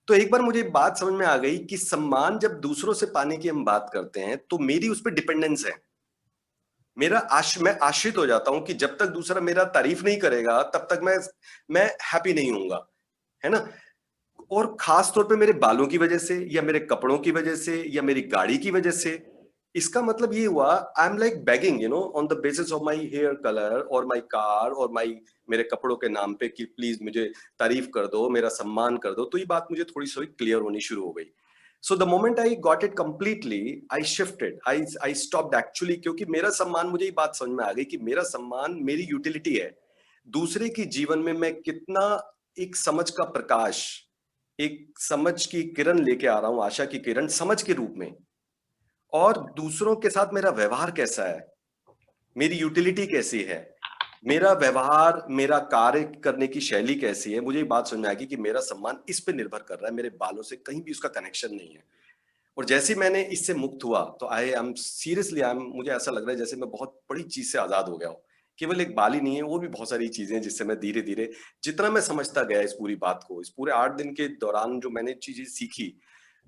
तो एक बार मुझे बात समझ में आ गई कि सम्मान जब दूसरों से पाने की हम बात करते हैं तो मेरी उस पर डिपेंडेंस है. मैं आश्रित हो जाता हूं कि जब तक दूसरा मेरा तारीफ नहीं करेगा तब तक मैं हैप्पी नहीं होऊंगा, है ना. और खास तौर पे मेरे बालों की वजह से, या मेरे कपड़ों की वजह से, या मेरी गाड़ी की वजह से. इसका मतलब ये हुआ, I am like begging, on the basis of my hair colour और माई कार और मेरे कपड़ों के नाम पे कि प्लीज मुझे तारीफ कर दो, मेरा सम्मान कर दो. तो ये बात मुझे थोड़ी सी क्लियर होनी शुरू हो गई. So the moment I got it completely, I shifted, I stopped actually, क्योंकि मेरा सम्मान, मुझे ये बात समझ में आ गई कि मेरा सम्मान मेरी यूटिलिटी है. दूसरे की जीवन में मैं कितना एक समझ का प्रकाश, एक समझ की किरण लेके आ रहा हूं, आशा की किरण समझ के रूप में, और दूसरों के साथ मेरा व्यवहार कैसा है, मेरी यूटिलिटी कैसी है, मेरा व्यवहार, मेरा कार्य करने की शैली कैसी है. मुझे बात समझ में आ गई कि मेरा सम्मान इस पे निर्भर कर रहा है, मेरे बालों से कहीं भी उसका कनेक्शन नहीं है. और जैसे मैंने इससे मुक्त हुआ तो मुझे ऐसा लग रहा है जैसे मैं बहुत बड़ी चीज से आजाद हो गया हूँ. केवल एक बाल ही नहीं है, और भी बहुत सारी चीजें हैं जिससे मैं धीरे धीरे, जितना मैं समझता गया इस पूरी बात को, इस पूरे 8 दिन के दौरान जो मैंने चीजें सीखी,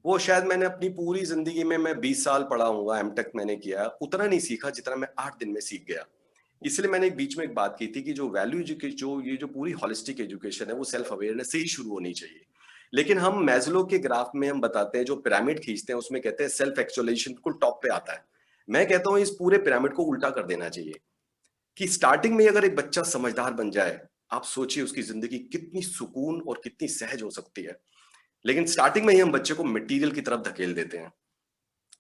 वो शायद मैंने अपनी पूरी जिंदगी में, मैं 20 साल पढ़ा हूँ, एमटेक मैंने किया, उतना नहीं सीखा जितना मैं 8 दिन में सीख गया. इसलिए मैंने बीच में एक बात की थी कि जो वैल्यू एजुकेशन, ये जो पूरी होलिस्टिक एजुकेशन है, वो सेल्फ अवेयरनेस से ही शुरू होनी चाहिए. लेकिन हम मैस्लो के ग्राफ में हम बताते हैं, जो पिरामिड खींचते हैं उसमें कहते हैं सेल्फ एक्चुअलाइजेशन बिल्कुल टॉप पे आता है. मैं कहता हूँ इस पूरे पिरामिड को उल्टा कर देना चाहिए कि स्टार्टिंग में अगर एक बच्चा समझदार बन जाए, आप सोचिए उसकी जिंदगी कितनी सुकून और कितनी सहज हो सकती है. लेकिन स्टार्टिंग में ही हम बच्चे को मटेरियल की तरफ धकेल देते हैं.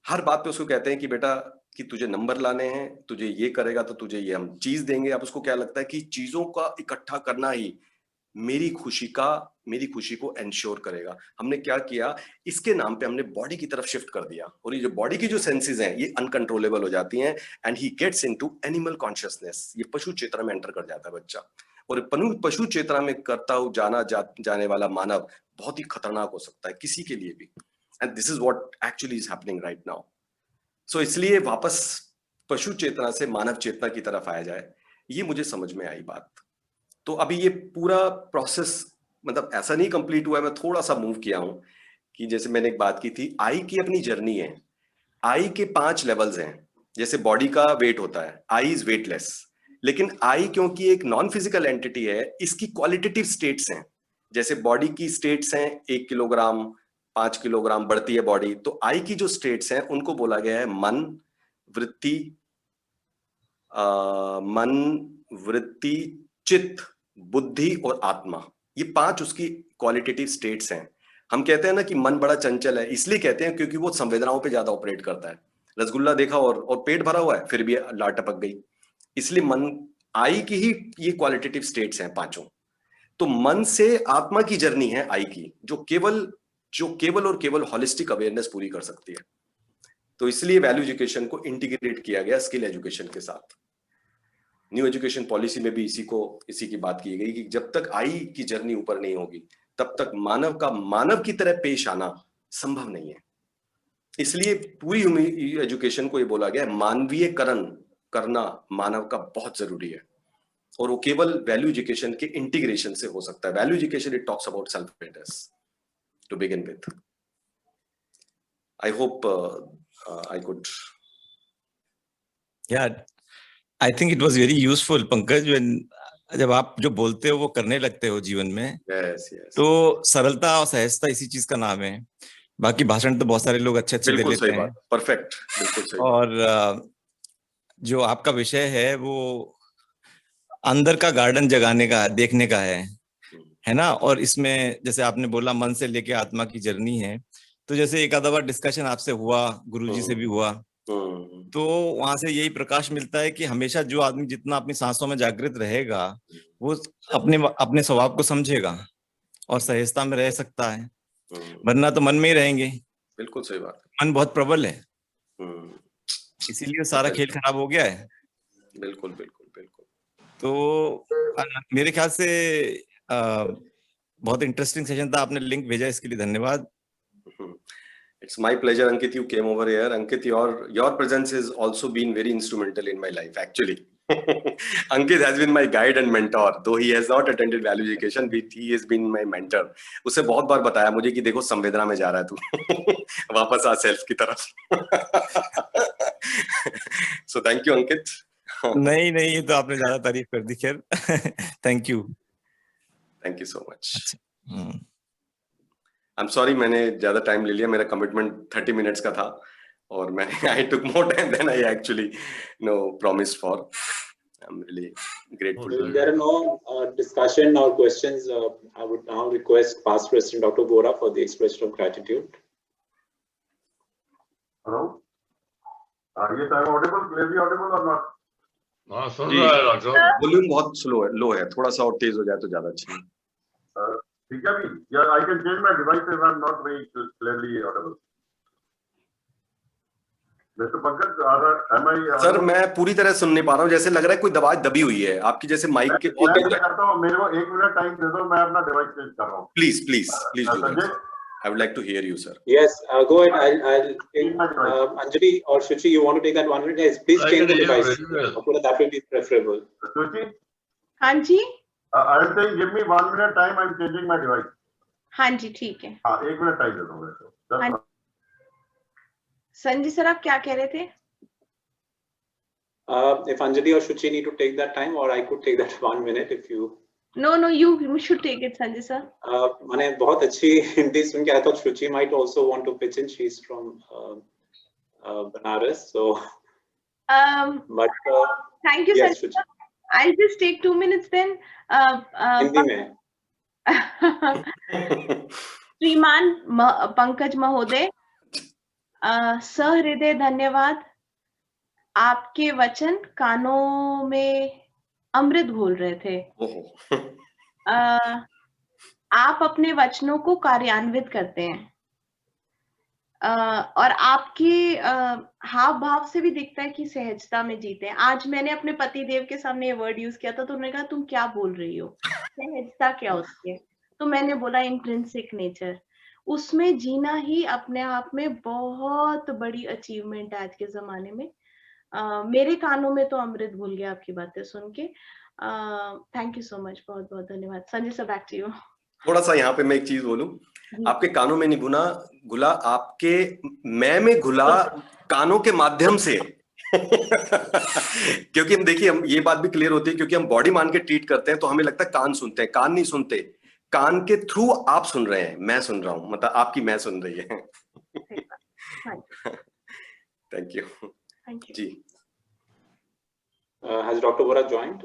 हर बात पे उसको कहते हैं कि बेटा, कि तुझे नंबर लाने हैं, तुझे ये करेगा तो तुझे ये हम चीज देंगे. अब उसको क्या लगता है कि चीजों का इकट्ठा करना ही मेरी खुशी को एंश्योर करेगा. हमने क्या किया, इसके नाम पे हमने बॉडी की तरफ शिफ्ट कर दिया, और ये जो बॉडी की जो सेंसेस हैं ये अनकंट्रोलेबल हो जाती हैं, and he gets into animal consciousness. ये पशु चेतना में एंटर कर जाता है बच्चा, और पशु चेतना में करता हुआ जाने वाला मानव बहुत ही खतरनाक हो सकता है किसी के लिए भी. And this is what actually is happening right now. So इसलिए वापस पशु चेतना से मानव चेतना की तरफ आया जाए, ये मुझे समझ में आई बात। तो अभी ये पूरा प्रोसेस मतलब ऐसा नहीं कंप्लीट हुआ है, मैं थोड़ा सा मूव किया हूं कि जैसे मैंने एक बात की थी, आई की अपनी जर्नी है। आई के 5 लेवल्स हैं। जैसे बॉडी का वेट होता है, आई इज वेटलेस, लेकिन आई क्योंकि एक नॉन फिजिकल एंटिटी है, इसकी क्वालिटेटिव स्टेट्स हैं। जैसे बॉडी की स्टेट्स हैं 1 किलोग्राम 5 किलोग्राम बढ़ती है बॉडी, तो आई की जो स्टेट्स हैं उनको बोला गया है मन, वृत्ति, चित्त, बुद्धि और आत्मा। ये 5 उसकी क्वालिटेटिव स्टेट्स हैं। हम कहते हैं ना कि मन बड़ा चंचल है, इसलिए कहते हैं क्योंकि वो संवेदनाओं पे ज्यादा ऑपरेट करता है। रसगुल्ला देखा और पेट भरा हुआ है फिर भी लार टपक गई, इसलिए मन, आई की ही ये क्वालिटेटिव स्टेट्स हैं 5। तो मन से आत्मा की जर्नी है आई की, जो केवल और केवल हॉलिस्टिक अवेयरनेस पूरी कर सकती है। तो इसलिए वैल्यू एजुकेशन को इंटीग्रेट किया गया स्किल एजुकेशन के साथ। न्यू एजुकेशन पॉलिसी में भी इसी की बात की गई कि जब तक आई की जर्नी ऊपर नहीं होगी तब तक मानव की तरह पेश आना संभव नहीं है। इसलिए पूरी एजुकेशन को ये बोला गया है, मानवीयकरण करना मानव का बहुत जरूरी है, और वो केवल वैल्यू एजुकेशन के इंटीग्रेशन से हो सकता है। Value education it talks about self awareness to begin with. I hope I could. Yeah, I think it was very useful, Pankaj, when जब आप जो बोलते हो वो करने लगते हो जीवन में, तो सरलता और सहजता इसी चीज का नाम है। बाकी भाषण तो बहुत सारे लोग अच्छे दे लेते हैं। परफेक्ट, बिल्कुल सही। और जो आपका विषय है वो अंदर का गार्डन जगाने का, देखने का है ना। और इसमें जैसे आपने बोला मन से लेके आत्मा की जर्नी है, तो जैसे एक आधा बार डिस्कशन आपसे हुआ, गुरुजी से भी हुआ, तो वहां से यही प्रकाश मिलता है कि हमेशा जो आदमी जितना अपनी सांसों में जागृत रहेगा वो अपने स्वभाव को समझेगा और सहजता में रह सकता है, वरना तो मन में ही रहेंगे। बिल्कुल सही बात। मन बहुत प्रबल है, इसीलिए सारा खेल खराब हो गया है। बिल्कुल बिल्कुल बिल्कुल। तो मेरे ख्याल से बहुत इंटरेस्टिंग सेशन था, आपने लिंक भेजा इसके लिए धन्यवाद। It's my pleasure, Ankit, you came over here. Ankit, your presence has also been very instrumental in my life, actually. Ankit has been my guide and mentor, though he has not attended value education, but he has been my mentor. उससे बहुत बार बताया मुझे कि देखो संवेदना में जा रहा है तू, वापस आ सेल्फ की तरफ। So thank you, Ankit. नहीं, ये तो आपने ज्यादा तारीफ कर दी, खैर। Thank you. Thank you so much. I'm sorry मैंने ज्यादा टाइम ले लिया, मेरा कमिटमेंट 30 मिनट्स का था और मैंने I took more time than I actually promised for. I'm really grateful. If there are no discussion or questions, I would now request past President Dr. Vora for the expression of gratitude. Hello? Yes, I'm audible, clearly audible or not? हाँ सुन रहा है डॉक्टर। वॉल्यूम बहुत स्लो है, लो है, थोड़ा सा और तेज हो जाए तो ज्यादा अच्छा है। ठीक है भी, yeah, I can change my device if I'm not very clearly audible. Mr. Pankaj, am I? Sir मैं पूरी तरह सुन नहीं पा रहा हूँ, जैसे लग रहा है कोई दबाव दबी हुई है आपकी, जैसे माइक के। करता हूँ, मेरे को 1 मिनट टाइम दे दो, मैं अपना डिवाइस चेंज कर रहा हूँ। Please do that. I would like to hear you, sir. Yes, go ahead. I'll Anjali or Shuchi, you want to take that 1 minute? Yes, please change the device. That will be preferable. Shuchi? Hanji? I'm saying give me 1 minute time. I'm changing my device. Hanji, ठीक है। हाँ, 1 मिनट टाइम दे दो मेरे को। संजय सर, आप क्या कह रहे थे? If Anjali or Shuchi need to take that time, or I could take that 1 minute if you. No, you should take it, Sanjay sir. मैंने बहुत अच्छी हिंदी सुन के, I thought Shuchi might also want to pitch in. She's from Banaras, so. But thank you, yes, Sanjay. I'll just take 2 minutes then. Hindi में। श्रीमान पंकज महोदय, सहृदय धन्यवाद। आपके वचन कानों में अमृत घोल रहे थे। आप अपने वचनों को कार्यान्वित करते हैं, और आपके हाव भाव से भी दिखता है कि सहजता में जीते हैं। आज मैंने अपने पति देव के सामने ये वर्ड यूज किया था, तो उन्होंने कहा तुम क्या बोल रही हो, सहजता क्या होती है? तो मैंने बोला इंट्रिंसिक नेचर। उसमें जीना ही अपने आप में बहुत बड़ी अचीवमेंट है आज के जमाने में। मेरे कानों में तो अमृत घुल गया आपकी बातें सुन के। थैंक यू सो मच, बहुत बहुत धन्यवाद। Sanjay sir, back to you. थोड़ा सा यहाँ पे मैं एक चीज बोलूं, जी। आपके कानों में नहीं घुला, आपके मैं में घुला कानों के माध्यम से। क्योंकि हम देखिए, हम ये बात भी क्लियर होती है, क्योंकि हम बॉडी मान के ट्रीट करते हैं तो हमें लगता है कान सुनते हैं, कान नहीं सुनते। कान के थ्रू आप सुन रहे हैं, मैं सुन रहा हूं, मतलब आपकी मैं सुन रही है। Thank you. जी। Has Dr. Vora joined?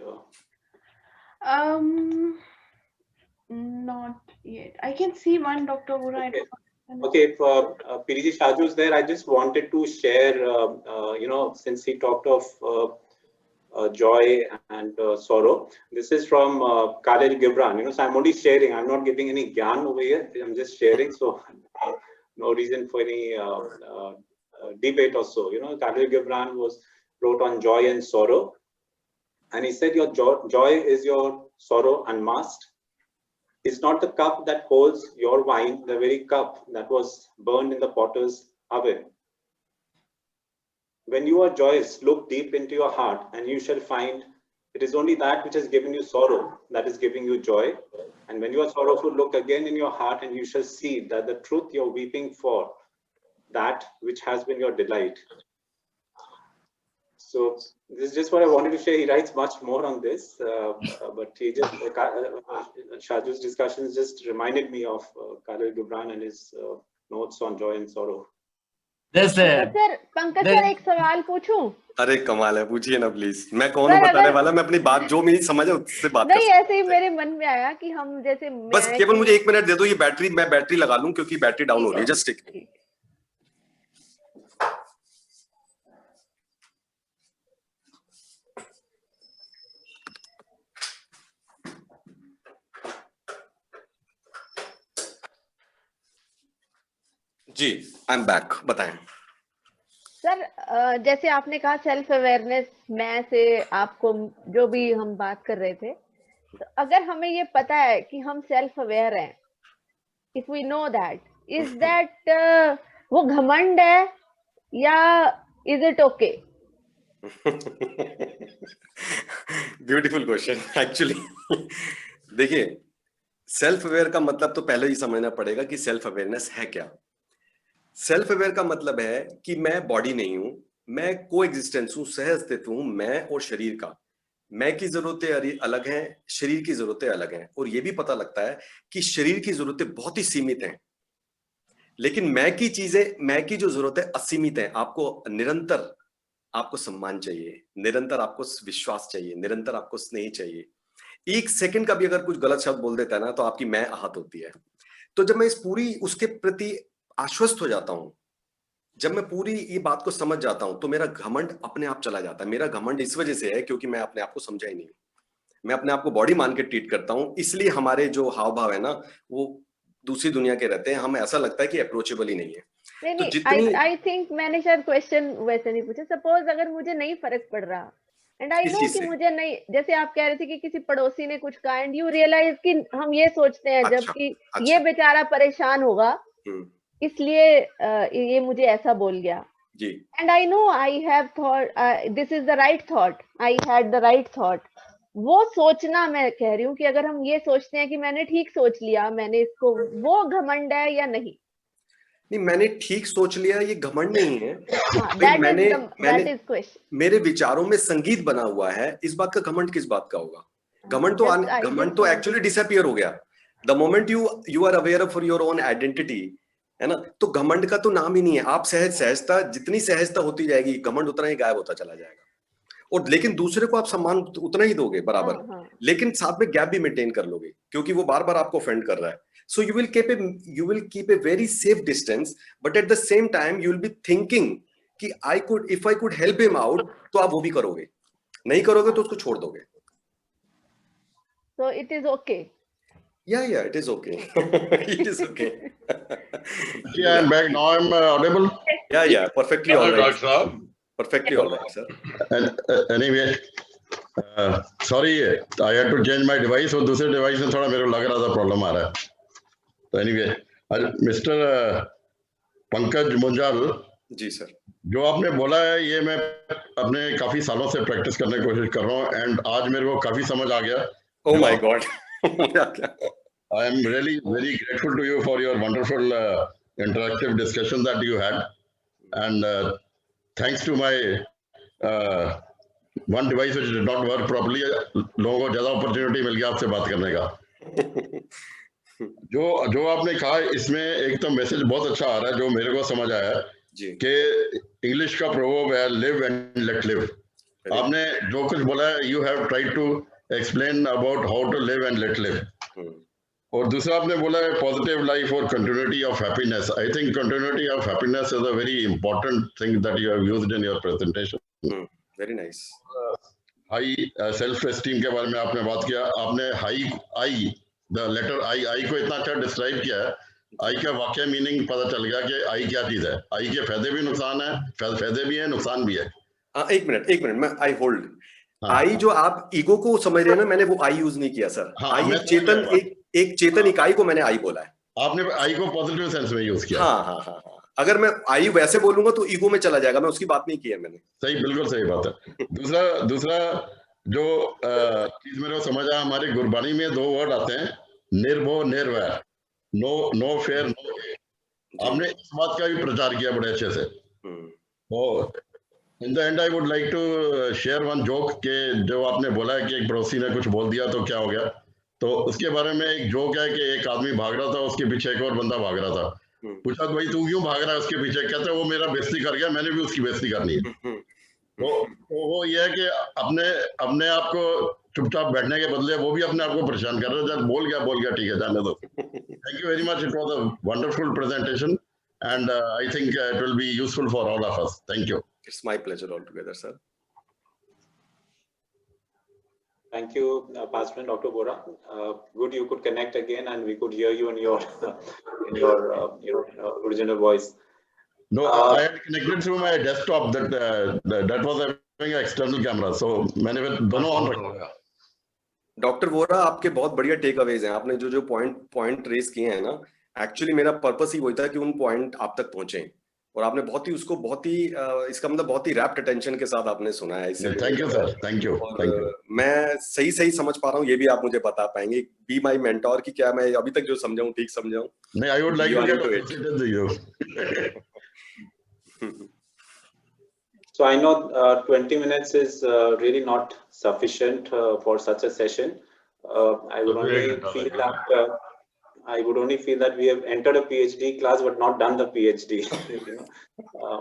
Not yet. I can see one Dr. Vora. Okay. Okay, if PDG Shaju is there, I just wanted to share, since he talked of joy and sorrow, this is from Khalil Gibran. So I'm only sharing, I'm not giving any gyan over here, I'm just sharing, so no reason for any debate or so. Khalil Gibran wrote on joy and sorrow, and he said, your joy is your sorrow unmasked. It's not the cup that holds your wine, the very cup that was burned in the potter's oven. When you are joyous, look deep into your heart, and you shall find it is only that which has given you sorrow that is giving you joy. And when you are sorrowful, look again in your heart, and you shall see that the truth you're weeping for, that which has been your delight. So this is just what I wanted to share. He writes much more on this, but he just Shaju's discussions just reminded me of Khalil Gibran and his notes on joy and sorrow. Pankaj sir, एक सवाल पूछूं? अरे कमाल है, पूछिए ना प्लीज। मैं कौन हूँ बताने वाला, मैं अपनी बात जो मेरी समझ है उससे बात नहीं, ऐसे ही मेरे मन में आया कि हम जैसे बस केवल मुझे 1 मिनट दे दो, ये बैटरी मैं बैटरी लगा लूं क्योंकि बैटरी डाउन हो रही है। जस्ट एक जी, आई एम बैक। बताएं सर। जैसे आपने कहा सेल्फ अवेयरनेस, मैं से आपको जो भी हम बात कर रहे थे, तो अगर हमें ये पता है कि हम सेल्फ अवेयर हैं, if we know that, is that वो घमंड है या is it okay? Beautiful question. Actually देखिए, सेल्फ अवेयर का मतलब तो पहले ही समझना पड़ेगा कि सेल्फ अवेयरनेस है क्या। सेल्फ अवेयर का मतलब है कि मैं बॉडी नहीं हूं, मैं को एग्जिस्टेंस हूं, सह अस्तित्व हूं, मैं और शरीर का। मैं की जरूरतें अलग हैं, शरीर की जरूरतें अलग हैं। और यह भी पता लगता है कि शरीर की जरूरतें बहुत ही सीमित हैं, लेकिन मैं की चीजें, मैं की जो जरूरतें असीमित हैं। आपको निरंतर आपको सम्मान चाहिए, निरंतर आपको विश्वास चाहिए, निरंतर आपको स्नेह चाहिए। 1 सेकंड का भी अगर कुछ गलत शब्द बोल देता है ना, तो आपकी मैं आहत होती है। तो जब मैं इस पूरी उसके प्रति आश्वस्त हो जाता हूं, जब मैं पूरी ये बात को समझ जाता हूं, तो मेरा घमंड अपने आप चला जाता है। मेरा घमंड इस वजह से है क्योंकि मैं अपने आप को समझा ही नहीं। मैं अपने आप को बॉडी मान के ट्रीट करता हूं, इसलिए हमारे जो हाव भाव है ना, वो दूसरी दुनिया के रहते हैं। हमें ऐसा लगता है कि अप्रोचेबल ही नहीं है। तो जितनी आई थिंक मैंने शायद क्वेश्चन वैसे नहीं पूछा। सपोज अगर मुझे नहीं फर्क पड़ रहा, एंड आई नो कि मुझे नहीं, जैसे आप कह रहे थे कि किसी पड़ोसी ने कुछ कहा, एंड यू रियलाइज कि हम ये सोचते हैं जबकि ये बेचारा परेशान होगा, इसलिए ये मुझे ऐसा बोल गया जी। And I know I have thought this is the right thought, I had the right thought. वो सोचना मैं कह रही हूँ कि अगर हम ये सोचते हैं कि मैंने ठीक सोच लिया, मैंने इसको, वो घमंड है या नहीं? नहीं, मैंने ठीक सोच लिया ये घमंड नहीं है। मैंने मेरे विचारों में संगीत बना हुआ है, इस बात का घमंड किस बात का होगा? घमंड तो एक्चुअली डिसअपियर हो गया the moment you are aware of your own identity, है ना। तो घमंड का तो नाम ही नहीं है। आप सहजता, जितनी सहजता होती जाएगी, घमंड उतना ही गायब होता चला जाएगा। और लेकिन दूसरे को आप सम्मान उतना ही दोगे बराबर, लेकिन साथ में गैप भी मेंटेन कर लोगे, क्योंकि वो बार बार आपको ऑफेंड कर रहा है। So you will keep a very safe distance, but at the same time you will be thinking कि if I could help him out, तो आप वो भी करोगे। नहीं करोगे तो उसको छोड़ दोगे। So it is okay. Yeah, it is okay. It is okay. Yeah, I'm back now. I'm audible. Yeah, perfectly all right. Perfectly all right, sir. And anyway, sorry, I had to change my device, और दूसरे device में थोड़ा मेरे को लग रहा था प्रॉब्लम आ रहा है। तो anyway, Mr. Pankaj Munjal, जी सर। जो आपने बोला है ये मैं अपने काफी सालों से प्रैक्टिस करने की कोशिश कर रहा हूँ एंड आज मेरे को काफी समझ आ गया। Oh my God. I am really very grateful to you for your wonderful interactive discussion that you had, and thanks to my one device which did not work properly, लोगों को ज्यादा opportunity मिल गया आपसे बात करने का। जो आपने कहा इसमें एक तो मैसेज बहुत अच्छा आ रहा है जो मेरे को समझ आया कि इंग्लिश का प्रोवर्ब है लिव एंड लेट लिव। आपने जो कुछ बोला है you have tried to explain about how to live and let live. और दूसरा आपने बोला है पॉजिटिव लाइफ और continuity of happiness. I think continuity of happiness is a very important thing that you have used in your presentation. Very nice. High self esteem के बारे में आपने बात किया। आपने आई द लेटर आई को इतना अच्छा डिस्क्राइब किया है। आई का वाकई मीनिंग पता चल गया कि आई क्या चीज है। आई के फायदे भी नुकसान है, फायदे भी है नुकसान भी है। एक मिनट मैं आई होल्ड। आई जो आप ईगो को समझ रहे हैं ना, मैंने वो आई यूज नहीं किया सर। आई चेतन, एक चेतन इकाई को मैंने आई बोला है। आपने आई को पॉजिटिव सेंस में यूज किया। हाँ। अगर मैं आई वैसे बोलूंगा तो ईगो में चला जाएगा, मैं उसकी बात नहीं की है मैंने। सही, बिल्कुल सही बात है। दूसरा जो चीज मेरे को समझ आया, हमारी गुरबानी में दो वर्ड आते हैं, निर्भो निर्वैर, नो फेयर नो हेट। आपने इस बात का भी प्रचार किया बड़े अच्छे से। और in the end I would like to share one joke के जो आपने बोला है कि एक पड़ोसी ने कुछ बोल दिया तो क्या हो गया, तो उसके बारे में एक जोक है कि एक आदमी भाग रहा था, उसके पीछे एक और बंदा भाग रहा था। पूछा तो भाई तू क्यों भाग रहा है उसके पीछे? कहते वो मेरा बेइज्जती कर गया, मैंने भी उसकी बेइज्जती करनी है। वो ये है कि अपने आप को चुपचाप बैठने के बदले वो भी अपने आप को परेशान कर रहा है। जब बोल गया ठीक है, जाने दो। Thank you very much, it was a wonderful presentation and I think it will be useful for all of us. Thank you. It's my pleasure altogether, sir. Thank you, Past Friend Dr. Bora. Good you could connect again and we could hear you in your original voice. No, I had connected through my desktop. That was having an external camera, so मैंने दोनों ऑन रखा। डॉक्टर वोरा, आपके बहुत बढ़िया टेक अवेज हैं। आपने जो पॉइंट रेस किए हैं ना, एक्चुअली मेरा पर्पस ही वही था कि उन पॉइंट आप तक पहुंचे, और आपने बहुत ही इसका मतलब बहुत ही रैप्ट अटेंशन के साथ आपने सुना है। Thank you sir, thank you. मैं सही समझ पा रहा हूँ, ये भी आप मुझे बता पाएंगे, बी माई मेंटोर, कि क्या मैं अभी तक जो समझा हूँ ठीक समझा हूँ? नहीं, I would like to get updated to you. So I know 20 minutes is really not sufficient for such a session. I would only feel that we have entered a PhD class but not done the PhD,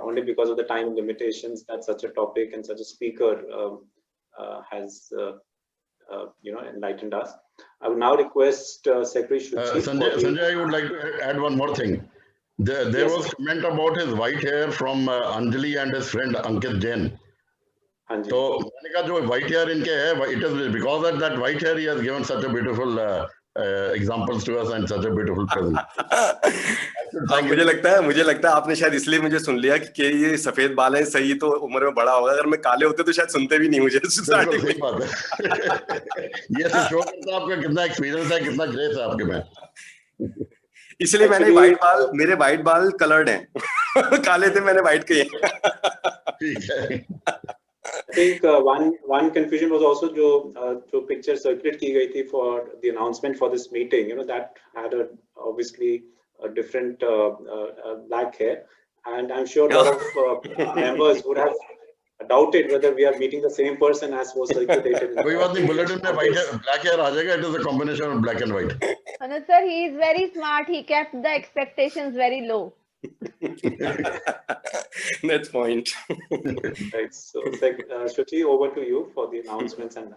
only because of the time limitations that such a topic and such a speaker has enlightened us. I would now request Secretary Shuchi. Sanjay, I would like to add one more thing. There was comment about his white hair from Anjali and his friend Ankit Jain. तो मैंने कहा जो white hair इनके है, it is because of that white hair he has given such a beautiful examples to us and such a beautiful present. मुझे लगता है आपने शायद इसलिए मुझे सुन लिया कि ये सफेद बाल है, सही तो उम्र में बड़ा होगा। अगर मैं काले होते तो शायद सुनते भी नहीं मुझे। सही बात है। ये तो शो करता है आपका कितना एक्सपीरियंस है, कितना ग्रेस है आपके में। इसलिए मैंने मेरे व्हाइट बाल कलर्ड हैं। काले थे, मैंने व्हाइट किए। ठीक है। I think one confusion was also जो picture circulate की गई थी for the announcement for this meeting, that had obviously a different black hair, and I'm sure a lot of members would have doubted whether we are meeting the same person as was circulated. कोई बात नहीं, bulletin में black hair आ जाएगा. It is a combination of black and white. Anuj sir, he is very smart. He kept the expectations very low. That's point. Right. So, Shuchi, over to you for the announcements and.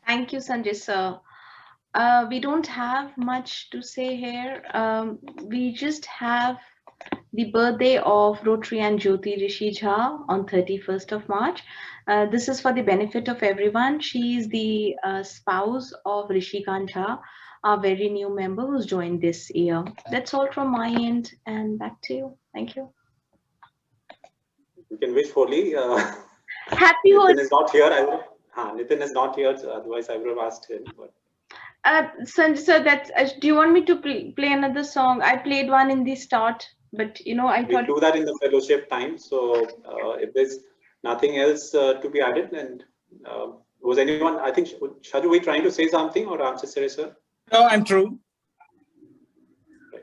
Thank you, Sanjay sir. We don't have much to say here. We just have the birthday of Rotary and Jyoti Rishi Jha on 31st of March. This is for the benefit of everyone. She is the spouse of Rishikant Jha, a very new member who's joined this year. That's all from my end, and back to you. Thank you. You can wish Holi. Happy Holi. Nitin is not here. Nitin is not here, so otherwise I would have asked him. But. Sanjay sir, do you want me to play another song? I played one in the start. But I We'll thought do that in the fellowship time. So if there's nothing else to be added, and was anyone? I think Shaju, we trying to say something, or Ramchasari sir? No, I'm through.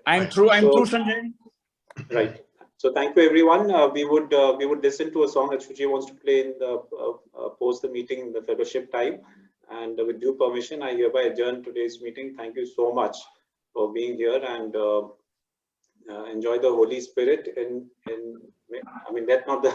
I'm through. I'm through, Sanjay. Right. So thank you, everyone. We would listen to a song that Shuji wants to play in the post the meeting in the fellowship time, and with due permission, I hereby adjourn today's meeting. Thank you so much for being here, and enjoy the Holy Spirit. I mean, let not the